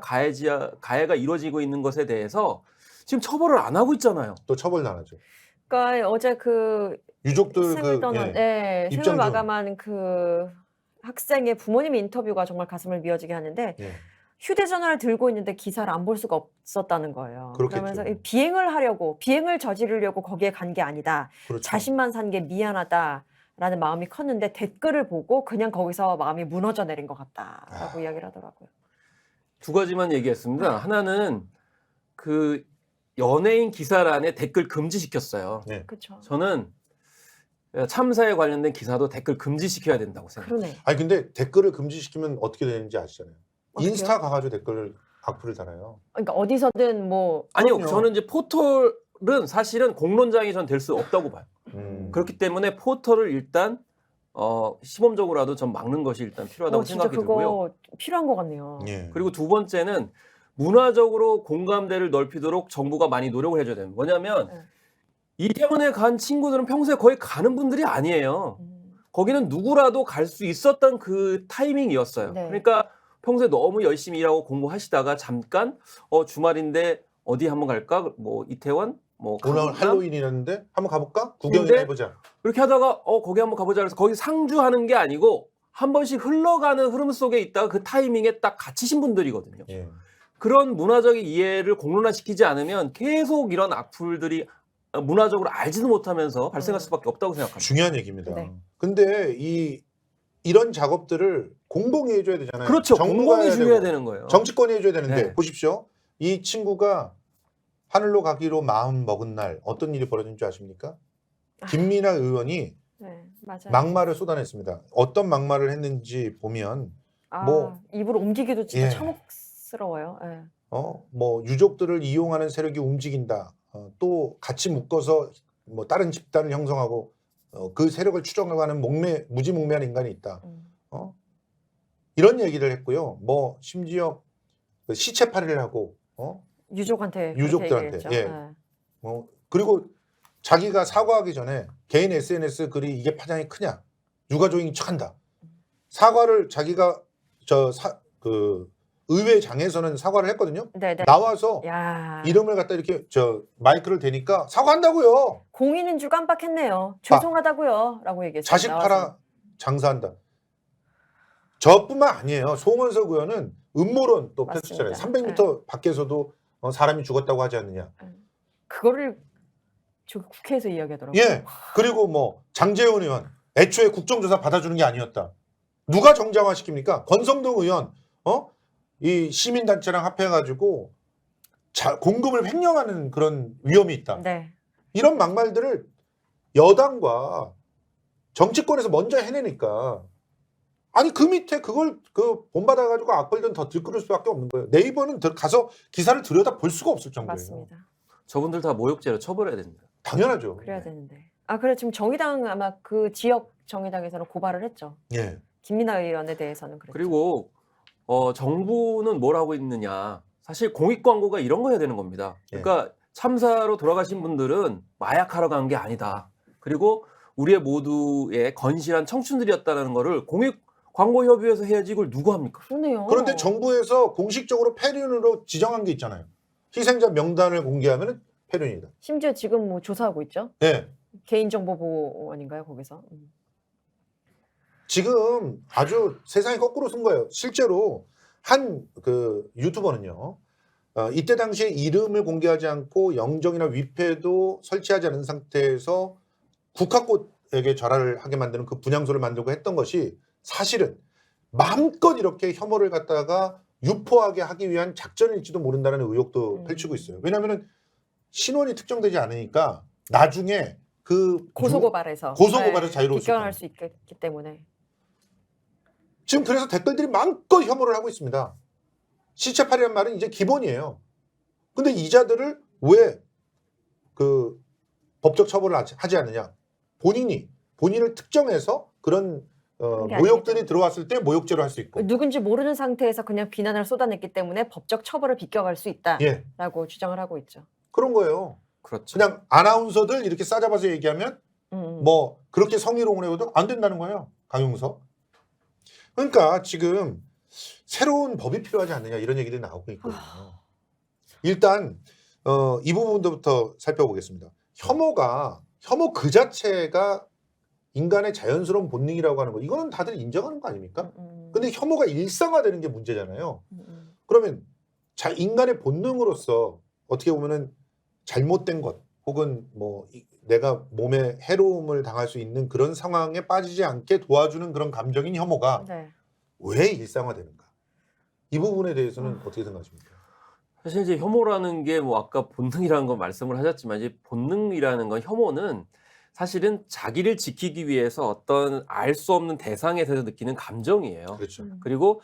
가해가 이루어지고 있는 것에 대해서 지금 처벌을 안 하고 있잖아요. 또 처벌 당하죠. 그러니까 어제 그 유족들 생을 떠난, 생을 입장 좀. 마감한 그 학생의 부모님 인터뷰가 정말 가슴을 미어지게 하는데 예. 휴대전화를 들고 있는데 기사를 안 볼 수가 없었다는 거예요. 그렇겠죠. 그러면서 이 비행을 저지르려고 거기에 간 게 아니다. 그렇죠. 자신만 산 게 미안하다라는 마음이 컸는데 댓글을 보고 그냥 거기서 마음이 무너져 내린 것 같다라고 이야기를 하더라고요. 두 가지만 얘기했습니다. 하나는 그 연예인 기사란에 댓글 금지시켰어요. 네. 그렇죠. 저는 참사에 관련된 기사도 댓글 금지시켜야 된다고 생각해요. 그러네. 아니 근데 댓글을 금지시키면 어떻게 되는지 아시잖아요. 어떡해요? 인스타 가가지고 댓글을 악플을 달아요. 그러니까 어디서든 뭐 아니요, 그럼요. 저는 이제 포털은 사실은 공론장이 전 될 수 없다고 봐요. 그렇기 때문에 포털을 일단 시범적으로라도 좀 막는 것이 일단 필요하다고 진짜 생각이 들고요. 그거 필요한 것 같네요. 예. 그리고 두 번째는 문화적으로 공감대를 넓히도록 정부가 많이 노력을 해줘야 됩니다. 뭐냐면 네. 이태원에 간 친구들은 평소에 거의 가는 분들이 아니에요. 음, 거기는 누구라도 갈 수 있었던 그 타이밍이었어요. 네. 그러니까 평소에 너무 열심히 일하고 공부하시다가 잠깐 주말인데 어디 한번 갈까? 뭐 이태원? 뭐 오늘 강남? 할로윈이었는데 한번 가볼까? 구경이나 근데 해보자. 이렇게 하다가 거기 한번 가보자 그래서 거기 상주하는 게 아니고 한 번씩 흘러가는 흐름 속에 있다가 그 타이밍에 딱 갇히신 분들이거든요. 예. 그런 문화적인 이해를 공론화시키지 않으면 계속 이런 악플들이 문화적으로 알지도 못하면서 발생할 수밖에 없다고 생각합니다. 중요한 얘기입니다. 네. 근데 이런 작업들을 공공이 해줘야 되잖아요. 그렇죠. 정부가 공공이 해야 중요해야 되고, 되는 거예요. 정치권이 해줘야 되는데 네. 보십시오. 이 친구가 하늘로 가기로 마음 먹은 날 어떤 일이 벌어진 줄 아십니까? 김민아 의원이 네, 맞아요. 막말을 쏟아냈습니다. 어떤 막말을 했는지 보면 뭐- 입을 옮기기도 진짜 예. 참혹스러워요. 예. 뭐 유족들을 이용하는 세력이 움직인다. 또 같이 묶어서 뭐 다른 집단을 형성하고 그 세력을 추종하는 무지몽매한 인간이 있다. 이런 얘기를 했고요. 뭐 심지어 그 시체팔이를 하고 유족한테 그렇게 유족들한테, 얘기했죠. 예. 그리고 자기가 사과하기 전에 개인 SNS 글이 이게 파장이 크냐? 유가족인 척한다. 사과를 자기가 그 의회장에서는 사과를 했거든요. 네네. 나와서 야, 이름을 갖다 이렇게 마이크를 대니까 사과한다고요. 공인인 줄 깜빡했네요. 죄송하다고요.라고 얘기했어요. 자식 나와서. 팔아 장사한다. 저뿐만 아니에요. 송원석 의원은 음모론 또 맞습니다. 펼쳤잖아요. 300m 밖에서도 사람이 죽었다고 하지 않느냐. 그거를 저 국회에서 이야기하더라고요. 예. 그리고 뭐 장재훈 의원 애초에 국정조사 받아주는 게 아니었다. 누가 정당화 시킵니까? 권성동 의원 이 시민단체랑 합해가지고 공금을 횡령하는 그런 위험이 있다. 네. 이런 막말들을 여당과 정치권에서 먼저 해내니까 아니 그 밑에 그걸 본받아가지고 악플들은 더 들끓을 수밖에 없는 거예요. 네이버는 가서 기사를 들여다 볼 수가 없을 정도예요. 맞습니다. 저분들 다 모욕죄로 처벌해야 됩니다. 당연하죠. 그래야 되는데. 아, 그래 지금 정의당 아마 그 지역 정의당에서는 고발을 했죠. 예. 김민아 의원에 대해서는 그랬죠. 그리고 정부는 뭘 하고 있느냐. 사실 공익 광고가 이런 거 해야 되는 겁니다. 그러니까 참사로 돌아가신 분들은 마약하러 간 게 아니다. 그리고 우리의 모두의 건실한 청춘들이었다는 거를 공익 광고 협의회에서 해야지 이걸 누가 합니까? 그러네요. 그런데 정부에서 공식적으로 폐륜으로 지정한 게 있잖아요. 희생자 명단을 공개하면 폐륜이다. 심지어 지금 뭐 조사하고 있죠. 예. 개인정보보호원인가요 거기서? 지금 아주 세상이 거꾸로 쓴 거예요. 실제로 한 그 유튜버는요. 이때 당시에 이름을 공개하지 않고 영정이나 위패도 설치하지 않은 상태에서 국화꽃에게 절하를 하게 만드는 그 분향소를 만들고 했던 것이 사실은 마음껏 이렇게 혐오를 갖다가 유포하게 하기 위한 작전일지도 모른다는 의혹도 펼치고 있어요. 왜냐하면 신원이 특정되지 않으니까 나중에 그 고소고발해서 자유로울 수 비껴날 있다. 수 있기 때문에. 지금 그래서 댓글들이 마음껏 혐오를 하고 있습니다. 시체팔이란 말은 이제 기본이에요. 근데 이자들을 왜 그 법적 처벌을 하지 않느냐? 본인을 특정해서 그런 그게 모욕들이 아니죠. 들어왔을 때 모욕죄로 할 수 있고. 누군지 모르는 상태에서 그냥 비난을 쏟아냈기 때문에 법적 처벌을 비껴갈 수 있다라고 예, 주장을 하고 있죠. 그런 거예요. 그렇죠. 그냥 아나운서들 이렇게 싸잡아서 얘기하면 음. 뭐 그렇게 성희롱을 해도 안 된다는 거예요. 강용석. 그러니까 지금 새로운 법이 필요하지 않느냐 이런 얘기들이 나오고 있거든요. 일단 이 부분부터 살펴보겠습니다. 혐오 그 자체가 인간의 자연스러운 본능이라고 하는 거 이거는 다들 인정하는 거 아닙니까? 근데 혐오가 일상화되는 게 문제잖아요. 그러면 인간의 본능으로서 어떻게 보면은 잘못된 것 혹은 뭐 내가 몸에 해로움을 당할 수 있는 그런 상황에 빠지지 않게 도와주는 그런 감정인 혐오가 네. 왜 일상화되는가? 이 부분에 대해서는 어떻게 생각하십니까? 사실 이제 혐오라는 게 뭐 아까 본능이라는 거 말씀을 하셨지만 이제 본능이라는 건 혐오는 사실은 자기를 지키기 위해서 어떤 알 수 없는 대상에 대해서 느끼는 감정이에요. 그렇죠. 그리고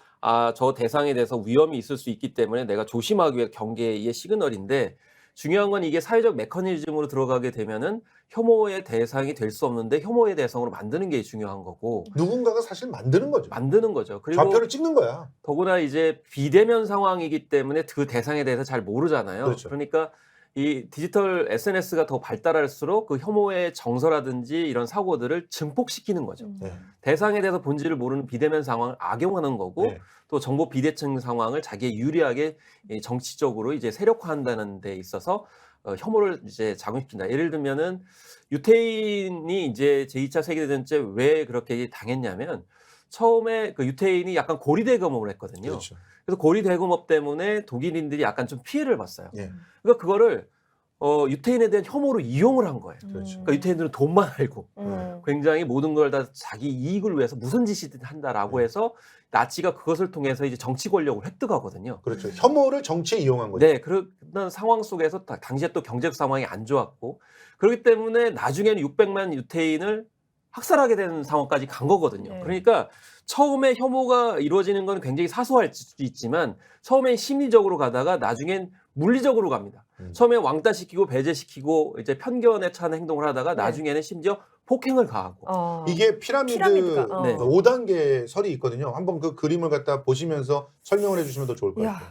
저 대상에 대해서 위험이 있을 수 있기 때문에 내가 조심하기 위해 경계의 시그널인데 중요한 건 이게 사회적 메커니즘으로 들어가게 되면은 혐오의 대상이 될 수 없는데 혐오의 대상으로 만드는 게 중요한 거고 누군가가 사실 만드는 거죠. 만드는 거죠. 그리고 좌표를 찍는 거야. 더구나 이제 비대면 상황이기 때문에 그 대상에 대해서 잘 모르잖아요. 그렇죠. 그러니까 이 디지털 SNS가 더 발달할수록 그 혐오의 정서라든지 이런 사고들을 증폭시키는 거죠. 네. 대상에 대해서 본질을 모르는 비대면 상황을 악용하는 거고 네. 또 정보 비대칭 상황을 자기의 유리하게 정치적으로 이제 세력화한다는 데 있어서 혐오를 이제 자극시킨다. 예를 들면은 유태인이 이제 제2차 세계대전 때 왜 그렇게 당했냐면 처음에 그 유태인이 약간 고리대금업을 했거든요. 그렇죠. 그래서 고리대금업 때문에 독일인들이 약간 좀 피해를 봤어요. 예. 그러니까 그거를 유태인에 대한 혐오로 이용을 한 거예요. 그렇죠. 그러니까 유태인들은 돈만 알고 음. 굉장히 모든 걸 다 자기 이익을 위해서 무슨 짓이든 한다라고 해서 나치가 그것을 통해서 이제 정치 권력을 획득하거든요. 그렇죠. 혐오를 정치에 이용한 거죠. 네, 그런 상황 속에서 당시에 또 경제적 상황이 안 좋았고 그렇기 때문에 나중에는 600만 유태인을 학살하게 되는 상황까지 간 거거든요. 네. 그러니까 처음에 혐오가 이루어지는 건 굉장히 사소할 수도 있지만 처음엔 심리적으로 가다가 나중엔 물리적으로 갑니다. 처음에 왕따시키고 배제시키고 이제 편견에 찬 행동을 하다가 네. 나중에는 심지어 폭행을 가하고 이게 피라미드 피라미드가, 네. 5단계 설이 있거든요. 한번 그 그림을 갖다 보시면서 설명을 해주시면 더 좋을 것 이야. 같아요.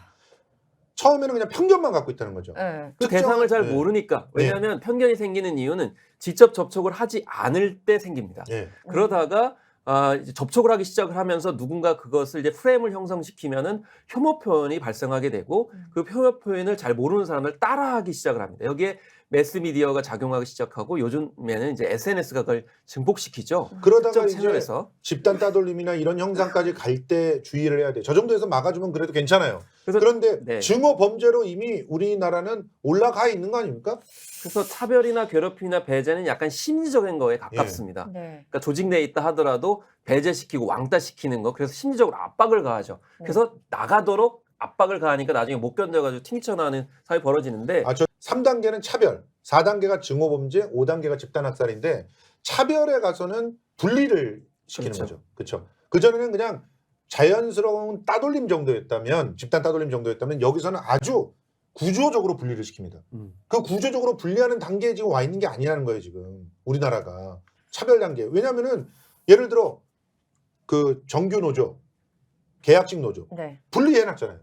처음에는 그냥 편견만 갖고 있다는 거죠. 네. 그 대상을 잘 네. 모르니까 왜냐하면 편견이 생기는 이유는 직접 접촉을 하지 않을 때 생깁니다. 예. 그러다가 이제 접촉을 하기 시작을 하면서 누군가 그것을 이제 프레임을 형성시키면은 혐오 표현이 발생하게 되고 그 혐오 표현을 잘 모르는 사람을 따라하기 시작을 합니다. 여기에 매스미디어가 작용하기 시작하고 요즘에는 이제 SNS가 그걸 증폭시키죠. 그러다가 특정 이제 채널에서. 집단 따돌림이나 이런 형상까지 갈 때 주의를 해야 돼. 저 정도에서 막아주면 그래도 괜찮아요. 그래서 그런데 네. 증오 범죄로 이미 우리나라는 올라가 있는 거 아닙니까? 그래서 차별이나 괴롭힘이나 배제는 약간 심리적인 거에 가깝습니다. 네. 그러니까 조직 내에 있다 하더라도 배제시키고 왕따시키는 거 그래서 심리적으로 압박을 가하죠. 그래서 나가도록 압박을 가하니까 나중에 못 견뎌가지고 튕겨나가는 사회 벌어지는데 3단계는 차별, 4단계가 증오범죄, 5단계가 집단학살인데 차별에 가서는 분리를 시키는 그렇죠. 거죠. 그렇죠. 그전에는 그냥 자연스러운 따돌림 정도였다면, 집단 따돌림 정도였다면 여기서는 아주 구조적으로 분리를 시킵니다. 그 구조적으로 분리하는 단계에 지금 와 있는 게 아니라는 거예요, 지금. 우리나라가. 차별 단계. 왜냐면은 예를 들어 그 정규 노조, 계약직 노조 네. 분리해 놨잖아요.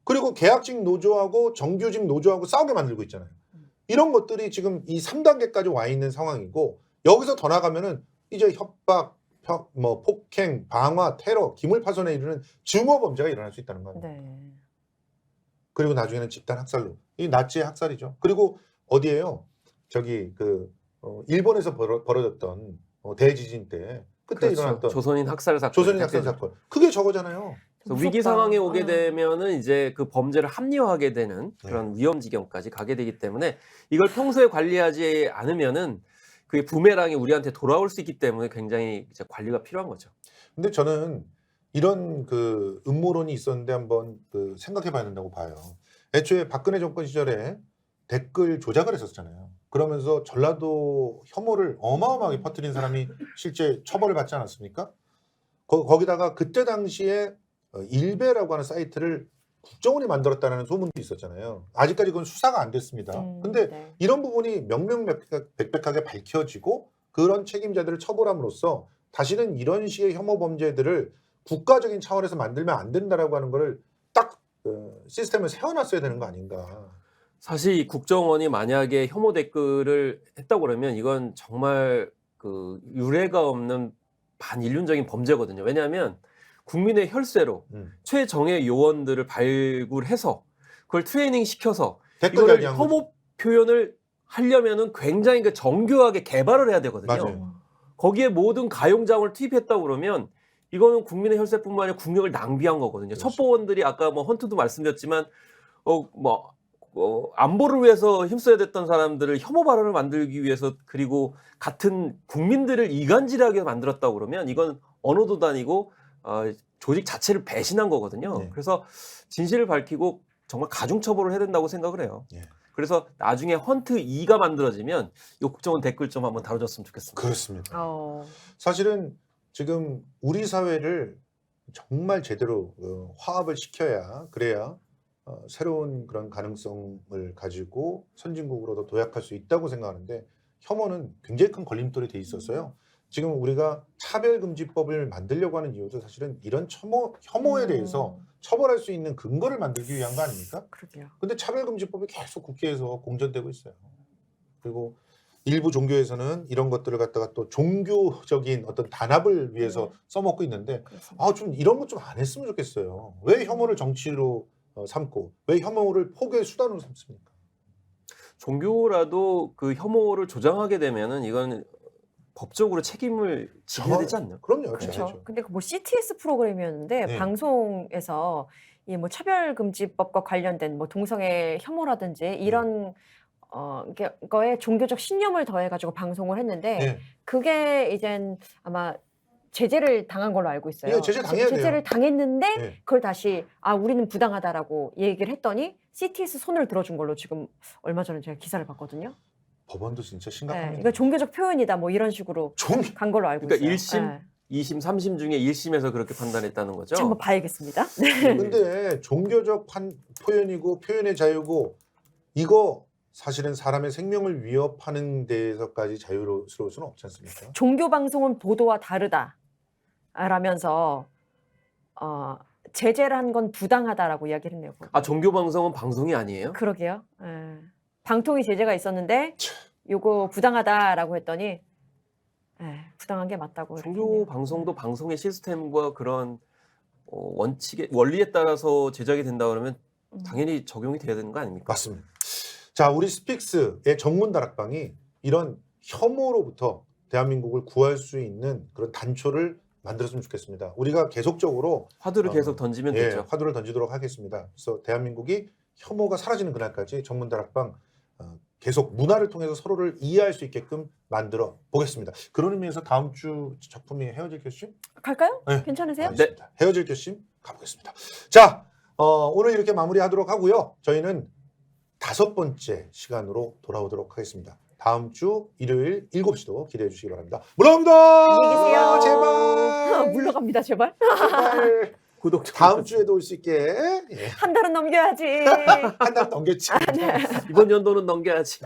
그리고 계약직 노조하고 정규직 노조하고 싸우게 만들고 있잖아요. 이런 것들이 지금 이 3단계까지 와 있는 상황이고, 여기서 더 나가면은 이제 협박, 뭐 폭행, 방화, 테러, 기물 파손에 이르는 증오 범죄가 일어날 수 있다는 거예요. 네. 그리고 나중에는 집단 학살로. 이 나치의 학살이죠. 그리고 어디에요? 저기 그 일본에서 벌어졌던 대지진 때 그때 그렇죠. 일어났던 조선인 학살 사건. 조선인 학살 사건. 그게 저거잖아요. 그래서 위기 무섭다. 상황에 오게 되면은 이제 그 범죄를 합리화하게 되는 네. 그런 위험 지경까지 가게 되기 때문에 이걸 평소에 관리하지 않으면은 그게 부메랑이 우리한테 돌아올 수 있기 때문에 굉장히 이제 관리가 필요한 거죠. 근데 저는 이런 그 음모론이 있었는데 한번 그 생각해 봐야 된다고 봐요. 애초에 박근혜 정권 시절에 댓글 조작을 했었잖아요. 그러면서 전라도 혐오를 어마어마하게 퍼뜨린 사람이 실제 처벌을 받지 않았습니까? 거기다가 그때 당시에 일베라고 하는 사이트를 국정원이 만들었다는 소문도 있었잖아요. 아직까지 그건 수사가 안 됐습니다. 근데 네. 이런 부분이 명명백백하게 밝혀지고 그런 책임자들을 처벌함으로써 다시는 이런 식의 혐오 범죄들을 국가적인 차원에서 만들면 안 된다라고 하는 거를 딱 시스템을 세워놨어야 되는 거 아닌가. 사실 이 국정원이 만약에 혐오 댓글을 했다고 그러면 이건 정말 그 유례가 없는 반인륜적인 범죄거든요. 왜냐하면 국민의 혈세로 최정예 요원들을 발굴해서 그걸 트레이닝 시켜서 댓글 이걸 관리한 거죠. 혐오 표현을 하려면은 굉장히 그 정교하게 개발을 해야 되거든요. 맞아요. 거기에 모든 가용장을 투입했다고 그러면 이거는 국민의 혈세뿐만 아니라 국력을 낭비한 거거든요. 그렇죠. 첩보원들이 아까 뭐 헌트도 말씀드렸지만 안보를 위해서 힘써야 됐던 사람들을 혐오 발언을 만들기 위해서 그리고 같은 국민들을 이간질하게 만들었다고 그러면 이건 언어도 아니고 조직 자체를 배신한 거거든요. 네. 그래서 진실을 밝히고 정말 가중처벌을 해야 된다고 생각을 해요. 네. 그래서 나중에 헌트 2가 만들어지면 이 국정원 댓글 좀 한번 다뤄줬으면 좋겠습니다. 그렇습니다. 어. 사실은 지금 우리 사회를 정말 제대로 화합을 시켜야 그래야 새로운 그런 가능성을 가지고 선진국으로도 도약할 수 있다고 생각하는데 혐오는 굉장히 큰 걸림돌이 돼 있어서요. 지금 우리가 차별금지법을 만들려고 하는 이유도 사실은 이런 혐오에 대해서 처벌할 수 있는 근거를 만들기 위한 거 아닙니까? 그러게요. 근데 차별금지법이 계속 국회에서 공전되고 있어요. 그리고 일부 종교에서는 이런 것들을 갖다가 또 종교적인 어떤 단합을 위해서 써먹고 있는데 그렇습니다. 좀 이런 것 좀 안 했으면 좋겠어요. 왜 혐오를 정치로 삼고 왜 혐오를 포교의 수단으로 삼습니까? 종교라도 그 혐오를 조장하게 되면은 이건 법적으로 책임을 져야 되지 않나요? 그럼요. 그렇죠. 져야죠. 근데 그 뭐 CTS 프로그램이었는데 네. 방송에서 이 뭐 차별금지법과 관련된 뭐 동성애 혐오라든지 이런 거에 종교적 신념을 더해가지고 방송을 했는데 네. 그게 이젠 아마 제재를 당한 걸로 알고 있어요. 예, 제재 당해야 돼요. 제재를 당했는데 네. 그걸 다시 우리는 부당하다라고 얘기를 했더니 CTS 손을 들어준 걸로 지금 얼마 전에 제가 기사를 봤거든요. 법원도 진짜 네, 심각합니다. 이거 종교적 표현이다 뭐 이런 식으로 간 걸로 알고 그러니까 있어요. 1심, 2심, 3심 중에 1심에서 그렇게 판단했다는 거죠. 한번 봐야겠습니다. 근데 종교적 표현이고 표현의 자유고 이거 사실은 사람의 생명을 위협하는 데에서까지 자유로울 수는 없지 않습니까? 종교 방송은 보도와 다르다라면서 제재를 한 건 부당하다라고 이야기를 했네요. 거기. 종교 방송은 방송이 아니에요? 그러게요. 방통위 제재가 있었는데 요거 부당하다라고 했더니 부당한 게 맞다고. 이렇게 종교 했네요. 방송도 방송의 시스템과 그런 원리에 따라서 제작이 된다 그러면 당연히 적용이 돼야 되는 거 아닙니까? 맞습니다. 자, 우리 스픽스의 전문 다락방이 이런 혐오로부터 대한민국을 구할 수 있는 그런 단초를 만들었으면 좋겠습니다. 우리가 계속적으로 화두를 계속 던지면 되죠. 화두를 던지도록 하겠습니다. 그래서 대한민국이 혐오가 사라지는 그날까지 전문 다락방 계속 문화를 통해서 서로를 이해할 수 있게끔 만들어 보겠습니다. 그런 의미에서 다음 주 작품이 헤어질 결심? 갈까요? 네. 괜찮으세요? 알겠습니다. 헤어질 결심 가보겠습니다. 자, 오늘 이렇게 마무리하도록 하고요. 저희는 5번째 시간으로 돌아오도록 하겠습니다. 다음 주 일요일 7시도 기대해 주시기 바랍니다. 물러갑니다. 안녕히 계세요. 제발. 물러갑니다, 제발. 제발. 구독 다음 주에도 올 수 있게. 예. 한 달은 넘겨야지. 한 달 넘겼지. 이번 연도는 넘겨야지.